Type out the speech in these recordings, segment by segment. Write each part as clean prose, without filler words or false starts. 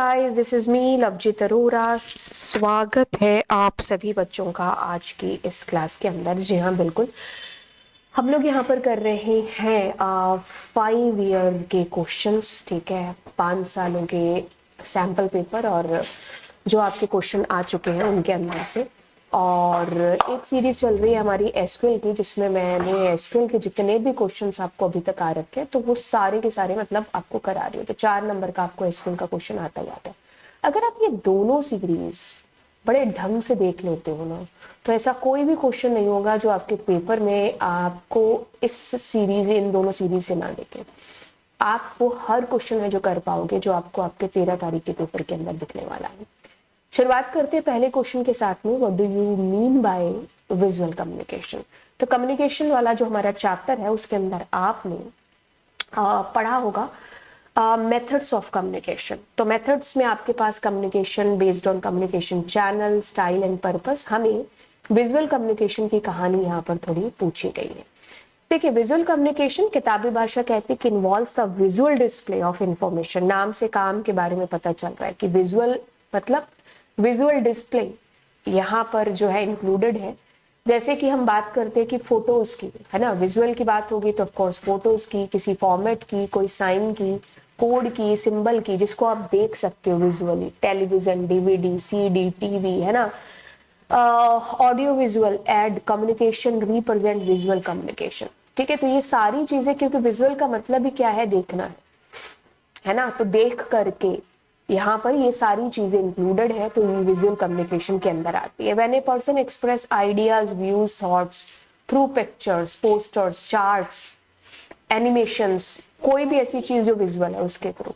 Guys, this is me Lovejit Arora. स्वागत है आप सभी बच्चों का आज की इस क्लास के अंदर। जी हाँ, बिल्कुल हम लोग यहाँ पर कर रहे हैं 5 ईयर के क्वेश्चंस। ठीक है, 5 सालों के सैम्पल पेपर और जो आपके क्वेश्चन आ चुके हैं उनके अंदर से। और एक सीरीज चल रही है हमारी एसक्यूएल की, जिसमें मैंने एसक्यूएल के जितने भी क्वेश्चंस आपको अभी तक आ रखे हैं तो वो सारे के सारे मतलब आपको करा रही हूँ। तो 4 नंबर का आपको एसक्यूएल का क्वेश्चन आता ही आता है। अगर आप ये दोनों सीरीज बड़े ढंग से देख लेते हो ना, तो ऐसा कोई भी क्वेश्चन नहीं होगा जो आपके पेपर में आपको इस सीरीज इन दोनों सीरीज से ना देखे। आप वो हर क्वेश्चन है जो कर पाओगे जो आपको आपके 13 तारीख के पेपर के अंदर दिखने वाला है। शुरुआत करते हैं पहले क्वेश्चन के साथ में, what do you mean by visual communication. तो कम्युनिकेशन वाला जो हमारा चैप्टर है उसके अंदर आपने पढ़ा होगा मेथड्स ऑफ कम्युनिकेशन। तो मेथड्स में आपके पास communication based on communication channel, style and purpose. हमें विजुअल कम्युनिकेशन की कहानी यहाँ पर थोड़ी पूछी गई है। देखिए, विजुअल कम्युनिकेशन किताबी भाषा कहती है कि involves a visual display of information. नाम से काम के बारे में पता चल रहा है कि विजुअल मतलब विजुअल डिस्प्ले यहाँ पर जो है इंक्लूडेड है। जैसे कि हम बात करते हैं कि फोटोज की, है ना, विजुअल की बात होगी तो ऑफ कोर्स फोटोज की, किसी फॉर्मेट की, कोई साइन की, कोड की, सिंबल की, जिसको आप देख सकते हो visually. Television, DVD, CD, TV, है ना, audio visual, aid, communication represent visual communication. ठीक है, तो ये सारी चीजें, क्योंकि विजुअल का मतलब ही क्या है, देखना है ना, तो देख करके यहाँ पर ये सारी चीजें इंक्लूडेड है, तो ये विजुअल कम्युनिकेशन के अंदर आती है। When a person express ideas, views, thoughts through pictures, posters, charts, animations, कोई भी ऐसी चीज जो विजुअल है उसके थ्रू,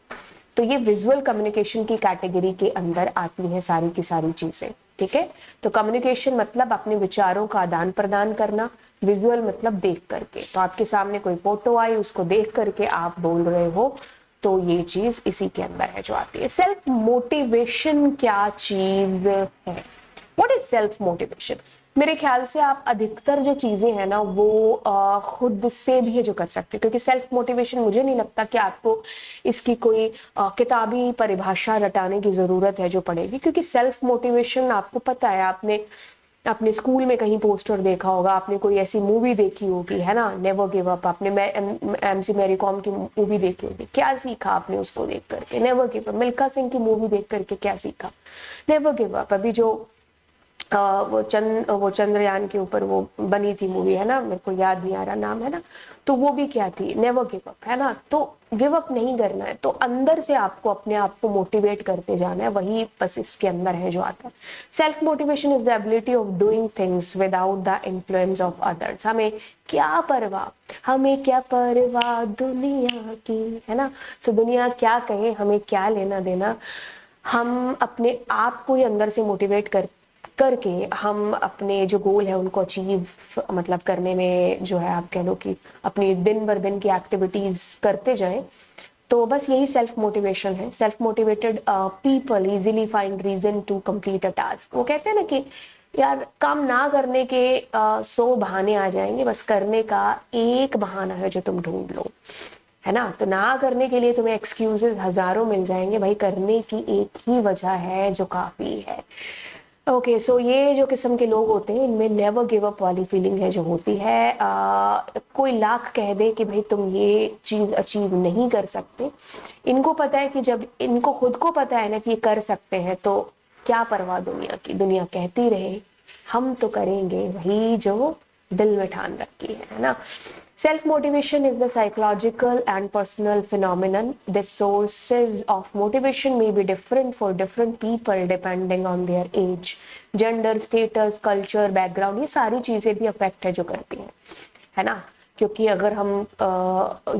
तो ये विजुअल कम्युनिकेशन की कैटेगरी के अंदर आती है सारी की सारी चीजें। ठीक है, तो कम्युनिकेशन मतलब अपने विचारों का आदान प्रदान करना, विजुअल मतलब देख करके। तो आपके सामने कोई फोटो आई, उसको देख करके आप बोल रहे हो, तो ये चीज इसी के अंदर है जो आती है। सेल्फ मोटिवेशन क्या चीज है? What is self motivation? मेरे ख्याल से आप अधिकतर जो चीजें हैं ना वो खुद से भी है जो कर सकते हो, क्योंकि सेल्फ मोटिवेशन मुझे नहीं लगता कि आपको इसकी कोई किताबी परिभाषा रटाने की जरूरत है जो पड़ेगी, क्योंकि सेल्फ मोटिवेशन आपको पता है। आपने अपने स्कूल में कहीं पोस्टर देखा होगा, आपने कोई ऐसी मूवी देखी होगी, है ना, नेवर गिव अप, आपने एमसी मैरी कॉम की मूवी देखी होगी, क्या सीखा आपने उसको देख करके? Never give up. Milkha Singh की मूवी देख करके क्या सीखा? Never give up. अभी जो वो चंद्रयान के ऊपर वो बनी थी मूवी, है ना, मेरे को याद नहीं आ रहा नाम, है ना, तो वो भी क्या थी? नेवर गिव अप, है ना। तो गिव अप नहीं करना है, तो अंदर से आपको अपने आप को मोटिवेट करते जाना है, वही बस इसके अंदर है जो आता है। Self motivation is the ability of doing things without the influence of others. हमें क्या परवाह दुनिया की, है ना। सो दुनिया क्या कहे, हमें क्या लेना देना। हम अपने आप को ही अंदर से मोटिवेट करके हम अपने जो गोल है उनको अचीव मतलब करने में जो है, आप कह लो कि अपनी दिन भर दिन की एक्टिविटीज करते जाएं। तो बस यही सेल्फ मोटिवेशन है। Self motivated people easily find reason to complete a task. वो कहते हैं ना कि यार, काम ना करने के 100 बहाने आ जाएंगे, बस करने का एक बहाना है जो तुम ढूंढ लो, है ना। तो ना करने के लिए तुम्हें एक्सक्यूजेस हजारों मिल जाएंगे, भाई करने की एक ही वजह है जो काफी है। ओके, सो ये जो किस्म के लोग होते हैं इनमें नेवर गिव अप वाली फीलिंग है जो होती है। कोई लाख कह दे कि भाई तुम ये चीज अचीव नहीं कर सकते, इनको पता है कि जब इनको खुद को पता है ना कि ये कर सकते हैं, तो क्या परवाह दुनिया की। दुनिया कहती रहे, हम तो करेंगे वही जो दिल में ठान रखी है ना। Self motivation is the psychological and personal phenomenon. The sources of motivation may be different for different people depending on their age, gender, status, culture, background. ये सारी चीजें भी अफेक्ट है जो करती हैं, है ना। क्योंकि अगर हम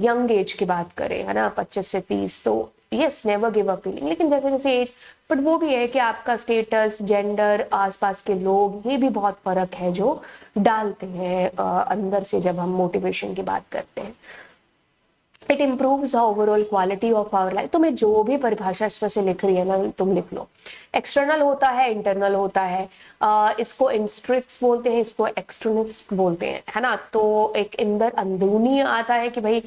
यंग एज की बात करें, है ना, 25 से 30, तो yes, never give up feeling. लेकिन जैसे जैसे एज, बट वो भी है कि आपका स्टेटस, जेंडर, आसपास के लोग, ये भी बहुत फर्क है जो डालते हैं अंदर से जब हम मोटिवेशन की बात करते हैं। It improves the overall quality of our life. तो मैं जो भी परिभाषा इसमें से लिख रही है ना, तुम लिख लो। एक्सटर्नल होता है, इंटरनल होता है, इसको इंस्ट्रिक्स बोलते हैं, इसको एक्सटर्नल्स बोलते हैं, है ना। तो एक अंदर अंदरूनी आता है कि भाई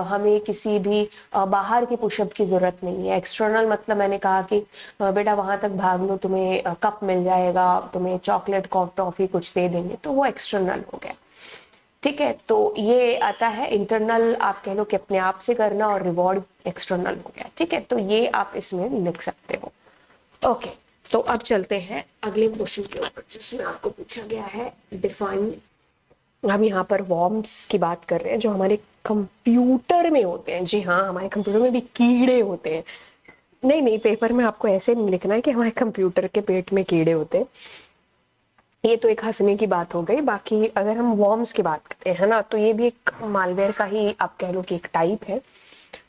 हमें किसी भी बाहर की पुशअप की जरूरत नहीं है। एक्सटर्नल मतलब मैंने कहा कि बेटा वहां तक भाग लो, तुम्हें कप मिल जाएगा, तुम्हें चॉकलेट टॉफी कुछ दे देंगे, तो वो एक्सटर्नल हो गया। ठीक है, तो ये आता है इंटरनल, आप कह लो कि अपने आप से करना, और रिवॉर्ड एक्सटर्नल हो गया। ठीक है, तो ये आप इसमें लिख सकते हो। ओके, तो अब चलते हैं अगले क्वेश्चन के ऊपर, जिसमें आपको पूछा गया है डिफाइन। हम यहाँ पर वॉर्म्स की बात कर रहे हैं जो हमारे कंप्यूटर में होते हैं। जी हाँ, हमारे कंप्यूटर में भी कीड़े होते हैं। नहीं नहीं, पेपर में आपको ऐसे नहीं लिखना है कि हमारे कंप्यूटर के पेट में कीड़े होते हैं। ये तो एक हंसने की बात हो गई। बाकी अगर हम वॉर्म्स की बात करते हैं ना, तो ये भी एक मालवेयर का ही आप कह लो कि एक टाइप है।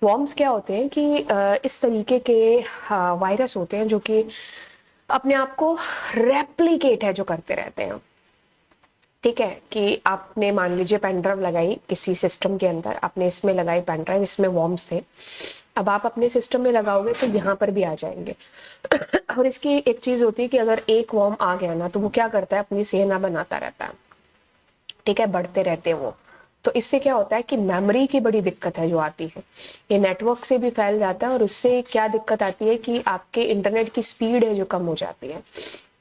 वॉर्म्स क्या होते हैं कि इस तरीके के वायरस होते हैं जो कि अपने आप को रेप्लिकेट है जो करते रहते हैं। ठीक है, कि आपने मान लीजिए पेन ड्राइव लगाई किसी सिस्टम के अंदर, आपने इसमें लगाई पेन ड्राइव, इसमें वॉर्म्स थे, अब आप अपने सिस्टम में लगाओगे तो यहाँ पर भी आ जाएंगे। और इसकी एक चीज होती है कि अगर एक वॉर्म आ गया ना, तो वो क्या करता है, अपनी सेना बनाता रहता है। ठीक है, बढ़ते रहते हैं वो। तो इससे क्या होता है कि मेमोरी की बड़ी दिक्कत है जो आती है, ये नेटवर्क से भी फैल जाता है, और उससे क्या दिक्कत आती है कि आपके इंटरनेट की स्पीड है जो कम हो जाती है।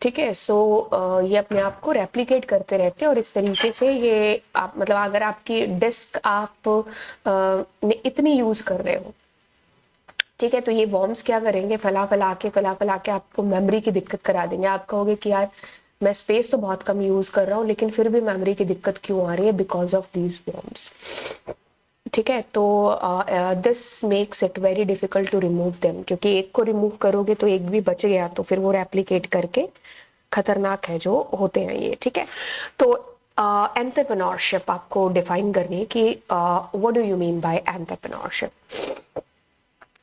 ठीक है, सो ये अपने आप को रेप्लिकेट करते रहते हैं, और इस तरीके से ये आप मतलब अगर आपकी डिस्क आप इतनी यूज कर रहे हो, ठीक है, तो ये वॉर्म्स क्या करेंगे, फैला फैला के आपको मेमोरी की दिक्कत करा देंगे। आप कहोगे कि यार मैं स्पेस तो बहुत कम यूज कर रहा हूँ, लेकिन फिर भी मेमोरी की दिक्कत क्यों आ रही है, बिकॉज ऑफ दीज वॉर्म्स। ठीक है, तो this makes it very difficult to remove them, क्योंकि एक को रिमूव करोगे तो एक भी बच गया, तो फिर वो रेप्लिकेट करके खतरनाक है जो होते हैं ये। ठीक है, तो एंटरप्रेन्योरशिप आपको डिफाइन करनी है कि what do you mean by entrepreneurship.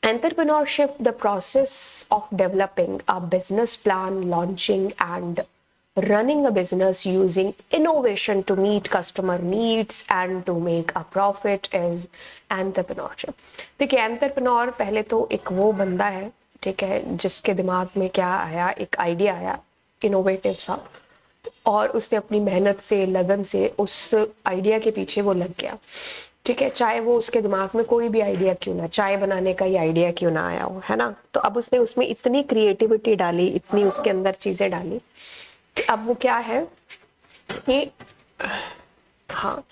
Entrepreneurship, the process of developing a business plan, launching and running a business using innovation to meet customer needs and to make a profit is entrepreneurship. देखिए, entrepreneur पहले तो एक वो बंदा है, ठीक है, जिसके दिमाग में क्या आया, एक आइडिया आया इनोवेटिव सा, और उसने अपनी मेहनत से, लगन से उस आइडिया के पीछे वो लग गया। ठीक है, चाहे वो उसके दिमाग में कोई भी आइडिया क्यों ना, चाय बनाने का ही आइडिया क्यों ना आया हो, है ना, तो अब उसने उसमें इतनी क्रिएटिविटी डाली, इतनी उसके अंदर चीजें डाली, अब वो क्या है कि हाँ,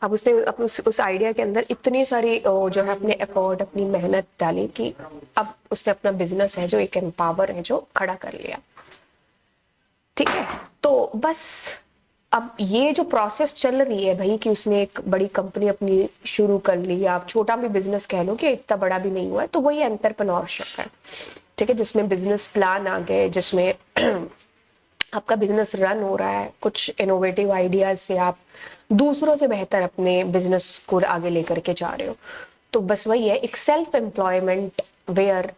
अब उसने उस आइडिया के अंदर इतनी सारी जो है अपने एफर्ट, अपनी मेहनत डाली कि अब उसने अपना बिजनेस है जो एक एम्पावर है जो खड़ा कर लिया। ठीक है, तो बस अब ये जो प्रोसेस चल रही है भाई, कि उसने एक बड़ी कंपनी अपनी शुरू कर ली, आप छोटा भी बिजनेस कह लो कि इतना बड़ा भी नहीं हुआ है, तो वही एंटरप्रेन्योरशिप है। ठीक है, जिसमें बिजनेस प्लान आ गए, जिसमें आपका बिजनेस रन हो रहा है, कुछ इनोवेटिव आइडियाज से आप दूसरों से बेहतर अपने बिजनेस को आगे लेकर के जा रहे हो। तो बस वही है, एक self employment where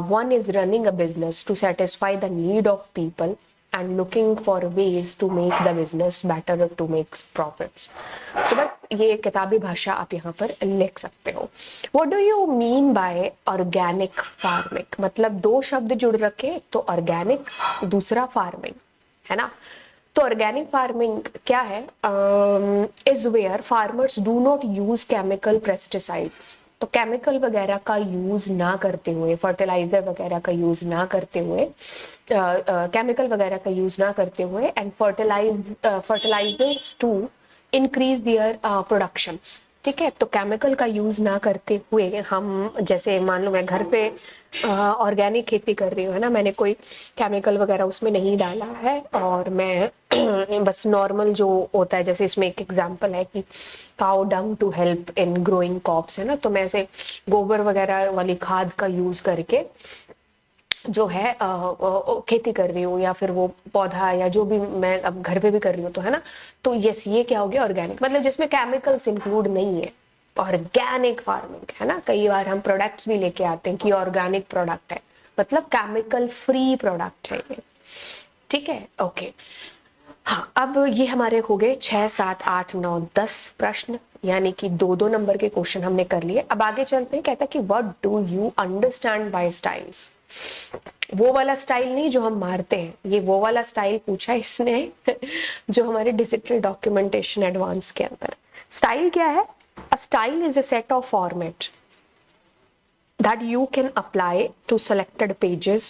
one is running a business to satisfy the need of people and looking for ways to make the business better or to make profits. तो बस ये किताबी भाषा आप यहाँ पर लिख सकते हो। What do you mean by organic farming? मतलब दो शब्द जुड़ रखे, तो organic, दूसरा farming, है ना। तो ऑर्गेनिक फार्मिंग क्या है, is where farmers do not use chemical pesticides. तो केमिकल वगैरह का यूज ना करते हुए, फर्टिलाइजर वगैरह का यूज ना करते हुए, केमिकल वगैरह का यूज ना करते हुए, and fertilisers to increase their productions. ठीक है, तो केमिकल का यूज ना करते हुए हम, जैसे मान लो मैं घर पे ऑर्गेनिक खेती कर रही हूँ, है ना, मैंने कोई केमिकल वगैरह उसमें नहीं डाला है, और मैं बस नॉर्मल जो होता है, जैसे इसमें एक एग्जांपल है कि cow dung to help in growing crops, है ना, तो मैं ऐसे गोबर वगैरह वाली खाद का यूज करके जो है खेती कर रही हूँ, या फिर वो पौधा या जो भी मैं अब घर पे भी कर रही हूँ, तो है ना, तो यस, ये क्या हो गया ऑर्गेनिक, मतलब जिसमें केमिकल्स इंक्लूड नहीं है, ऑर्गेनिक फार्मिंग, है ना। कई बार हम प्रोडक्ट्स भी लेके आते हैं कि ऑर्गेनिक प्रोडक्ट है, मतलब केमिकल फ्री प्रोडक्ट है ये। ठीक है, ओके। हाँ, अब ये हमारे हो गए 6, 7, 8, 9, 10 प्रश्न। यानी कि 2-2 नंबर के क्वेश्चन हमने कर लिए। अब आगे चलते हैं, कहता है कि what do you understand by styles. वो वाला स्टाइल नहीं जो हम मारते हैं, ये वो वाला स्टाइल पूछा इसने जो हमारे डिजिटल डॉक्यूमेंटेशन एडवांस के अंदर। स्टाइल क्या है? A style is a set of format that you can apply to selected pages,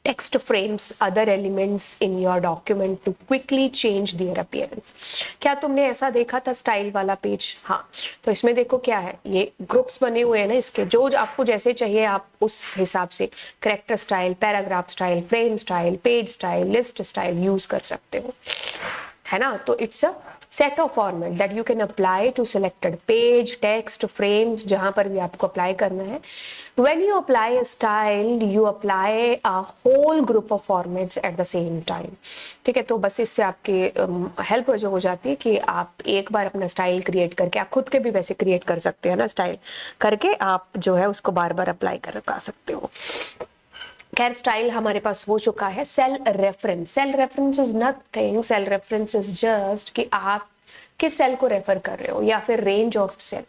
text frames, other elements in your document to quickly change their appearance। क्या तुमने ऐसा देखा था स्टाइल वाला पेज? हाँ, तो इसमें देखो क्या है, ये ग्रुप्स बने हुए हैं ना इसके, जो आपको जैसे चाहिए आप उस हिसाब से character style, paragraph style, frame style, page style, list style use कर सकते हो, है ना। तो it's a set of format that you can apply to selected page, text, frames, जहां पर भी आपको अप्लाई करना है। When you apply a style, you apply a whole group of formats at the same time। ठीक है, तो बस इससे आपके हेल्प जो हो जाती है कि आप एक बार अपना स्टाइल क्रिएट करके, आप खुद के भी वैसे क्रिएट कर सकते हैं ना, स्टाइल करके आप जो है उसको बार बार अप्लाई कर सकते हो। खैर, स्टाइल हमारे पास हो चुका है। Cell reference, cell reference is nothing, cell reference is just कि आप किस सेल को रेफर कर रहे हो, या फिर रेंज ऑफ सेल,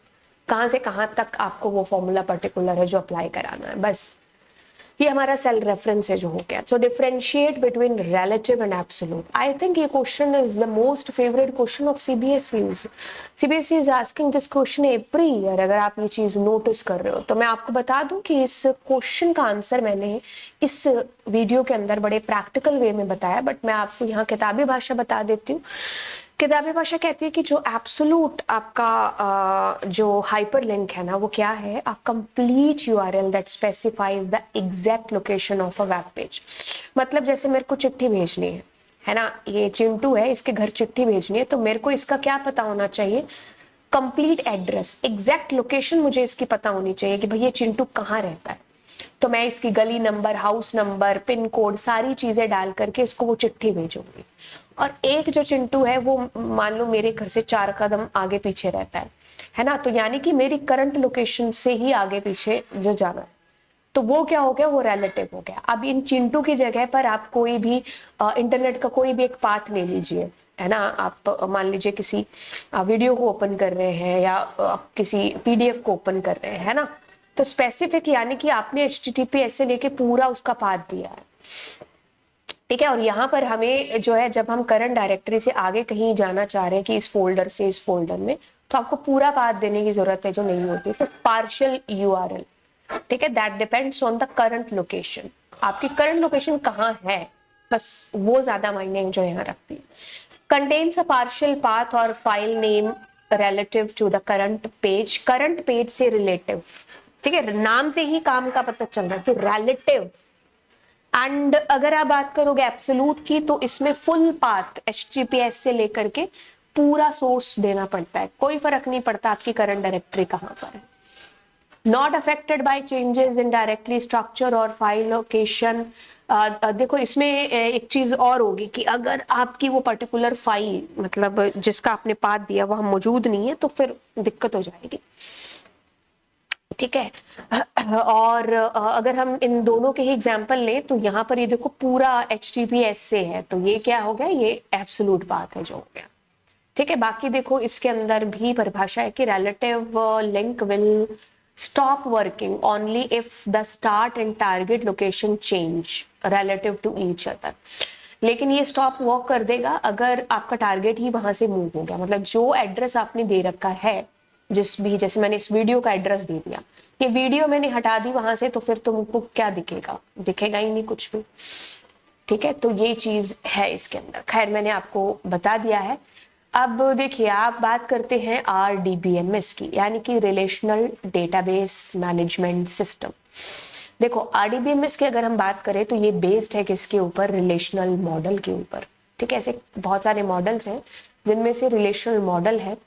कहां से कहां तक आपको वो फॉर्मूला पर्टिकुलर है जो अप्लाई कराना है, बस ये हमारा सेल रेफरेंस है जो हो गया। So differentiate between relative and absolute. I think ये question is the most favourite question of CBSE. CBSE is asking this question every year. अगर आप ये चीज नोटिस कर रहे हो तो मैं आपको बता दूं कि इस क्वेश्चन का आंसर मैंने इस वीडियो के अंदर बड़े प्रैक्टिकल वे में बताया, बट मैं आपको यहाँ किताबी भाषा बता देती हूँ। किताबी भाषा कहती है कि जो एब्सोल्यूट आपका जो हाइपरलिंक है ना, वो क्या है? A complete URL that specifies the exact location of a web page. मतलब जैसे मेरे को चिट्ठी भेजनी है ना, ये चिंटू है, इसके घर चिट्ठी भेजनी है, तो मेरे को इसका क्या पता होना चाहिए? कंप्लीट एड्रेस, एग्जैक्ट लोकेशन मुझे इसकी पता होनी चाहिए कि भाई ये चिंटू कहाँ रहता है। तो मैं इसकी गली number, house number, pin code, सारी चीजें डाल करके इसको वो चिट्ठी भेजूंगी। और एक जो चिंटू है वो मान लो मेरे घर से 4 कदम आगे पीछे रहता है ना, तो यानी कि मेरी करंट लोकेशन से ही आगे पीछे जो जाना है, तो वो क्या हो गया? वो रिलेटिव हो गया। अब इन चिंटू की जगह पर आप कोई भी इंटरनेट का कोई भी एक पाथ ले लीजिए, है ना। आप मान लीजिए किसी वीडियो को ओपन कर रहे हैं या किसी पीडीएफ को ओपन कर रहे हैं, है ना, तो स्पेसिफिक यानी कि आपने HTTPS से लेके पूरा उसका पाथ दिया है, ठीक है। और यहाँ पर हमें जो है, जब हम करंट डायरेक्टरी से आगे कहीं जाना चाह रहे हैं कि इस फोल्डर से इस फोल्डर में, तो आपको पूरा पाथ देने की जरूरत है जो नहीं होती। तो पार्शियल यूआरएल, ठीक है, that depends on the current location. आपकी करंट लोकेशन कहाँ है, बस वो ज्यादा मायने जो यहाँ रखती है। कंटेन्स अ पार्शियल पाथ और file name relative to the current page. Current page से रिलेटिव, ठीक है, नाम से ही काम का पता चल रहा है कि रिलेटिव। एंड अगर आप बात करोगे एब्सोल्यूट की, तो इसमें फुल पाथ HTTPS से लेकर के पूरा सोर्स देना पड़ता है, कोई फर्क नहीं पड़ता आपकी करंट डायरेक्टरी कहां पर है। Not affected by changes in directory structure और फाइल लोकेशन। देखो इसमें एक चीज और होगी कि अगर आपकी वो पर्टिकुलर फाइल, मतलब जिसका आपने पाथ दिया वह मौजूद नहीं है, तो फिर दिक्कत हो जाएगी, ठीक है। और अगर हम इन दोनों के ही एग्जाम्पल लें तो यहाँ पर ये देखो पूरा HTTPS से है, तो ये क्या हो गया? ये एब्सोल्यूट बात है जो हो गया, ठीक है। बाकी देखो इसके अंदर भी परिभाषा है कि relative link will stop working only if the start and target location change relative to each other. लेकिन ये स्टॉप वर्क कर देगा अगर आपका टारगेट ही वहां से मूव हो गया। मतलब जो एड्रेस आपने दे रखा है, जिस भी, जैसे मैंने इस वीडियो का एड्रेस दे दिया, ये वीडियो मैंने हटा दी वहां से, तो फिर तुमको क्या दिखेगा? दिखेगा ही नहीं कुछ भी, ठीक है। तो ये चीज है इसके अंदर। खैर, मैंने आपको बता दिया है। अब देखिए, आप बात करते हैं RDBMS की, यानी कि रिलेशनल डेटाबेस मैनेजमेंट सिस्टम। देखो RDBMS की अगर हम बात करें तो ये बेस्ड है किसके ऊपर? रिलेशनल मॉडल के ऊपर, ठीक है। ऐसे बहुत सारे मॉडल्स हैं जिनमें से रिलेशनल मॉडल है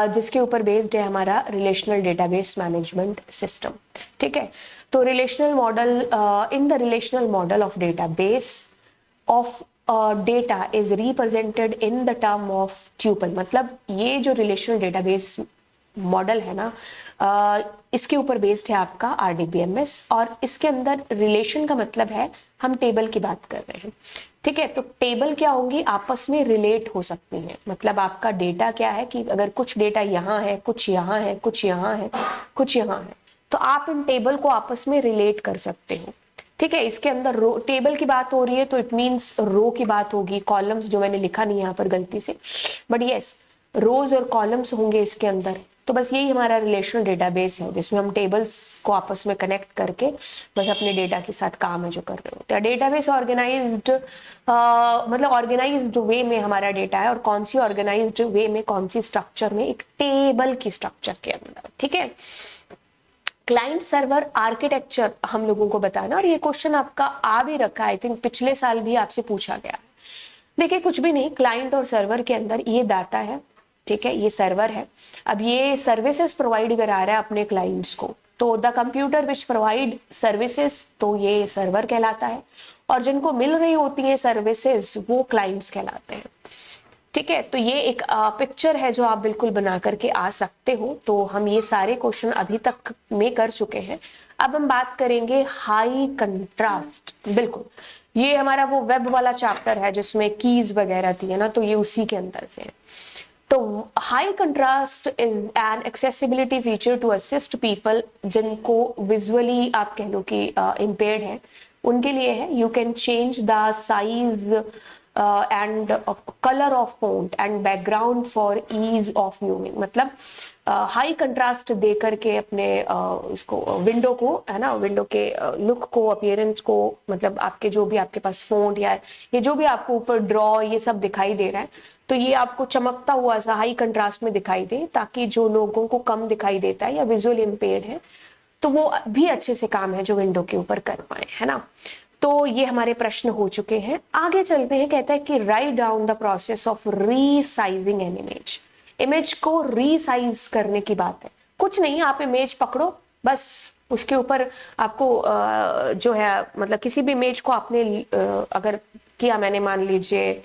जिसके ऊपर बेस्ड है हमारा रिलेशनल डेटाबेस मैनेजमेंट सिस्टम, ठीक है। तो relational model, in the relational model of database of data is represented in the term of tuple. मतलब ये जो रिलेशनल डेटाबेस मॉडल है ना, इसके ऊपर बेस्ड है आपका RDBMS, और इसके अंदर रिलेशन का मतलब है हम टेबल की बात कर रहे हैं, ठीक है, तो टेबल क्या होंगी, आपस में रिलेट हो सकती हैं। मतलब आपका डेटा क्या है कि अगर कुछ डेटा यहाँ है, कुछ यहाँ है, कुछ यहाँ है, कुछ यहाँ है, तो आप इन टेबल को आपस में रिलेट कर सकते हो। ठीक है, इसके अंदर रो टेबल की बात हो रही है तो इट मीन्स रो की बात होगी, कॉलम्स जो मैंने लिखा नहीं यहाँ पर गलती से, बट यस रोज और कॉलम्स होंगे इसके अंदर। तो बस यही हमारा रिलेशनल डेटाबेस है जिसमें हम टेबल्स को आपस में कनेक्ट करके बस अपने डेटा के साथ काम है जो कर रहे होते हैं। डेटाबेस ऑर्गेनाइज्ड मतलब ऑर्गेनाइज्ड वे में हमारा डेटा है, और कौन सी ऑर्गेनाइज्ड वे में, कौन सी स्ट्रक्चर में, एक टेबल की स्ट्रक्चर के अंदर। ठीक है, क्लाइंट सर्वर आर्किटेक्चर हम लोगों को बताना, और ये क्वेश्चन आपका आ भी रखा है, आई थिंक पिछले साल भी आपसे पूछा गया है। देखिए कुछ भी नहीं, क्लाइंट और सर्वर के अंदर ये डाटा है, ठीक है, ये सर्वर है। अब ये सर्विसेज प्रोवाइड करा रहा है अपने क्लाइंट्स को, तो the computer which provide services, तो ये सर्वर कहलाता है, और जिनको मिल रही होती हैं सर्विसेज वो क्लाइंट्स कहलाते हैं। ठीक है, तो ये एक पिक्चर है जो आप बिल्कुल बना करके आ सकते हो। तो हम ये सारे क्वेश्चन अभी तक में कर चुके हैं। अब हम बात करेंगे हाई कंट्रास्ट। बिल्कुल ये हमारा वो वेब वाला चैप्टर है जिसमें कीज वगैरह थी है ना, तो ये उसी के अंदर से है। तो high contrast is an accessibility feature to assist people जिनको विजुअली आप कह लो कि इम्पेयर्ड है, उनके लिए है। You can change the size and colour of font and background for ease of viewing. मतलब हाई कंट्रास्ट दे करके अपने इसको विंडो को है ना, विंडो के लुक को, अपीयरेंस को, मतलब आपके जो भी आपके पास फॉन्ट या ये जो भी आपको ऊपर ड्रॉ ये सब दिखाई दे रहा है, तो ये आपको चमकता हुआ सा हाई कंट्रास्ट में दिखाई दे, ताकि जो लोगों को कम दिखाई देता है या विजुअल इम्पेयर्ड है तो वो भी अच्छे से काम है जो विंडो के ऊपर कर पाए, है ना। तो ये हमारे प्रश्न हो चुके हैं। आगे चलते हैं, कहता है कि write down the process of resizing an image. Image को रीसाइज करने की बात है। कुछ नहीं, आप इमेज पकड़ो, बस उसके ऊपर आपको जो है मतलब किसी भी इमेज को आपने अगर किया, मैंने मान लीजिए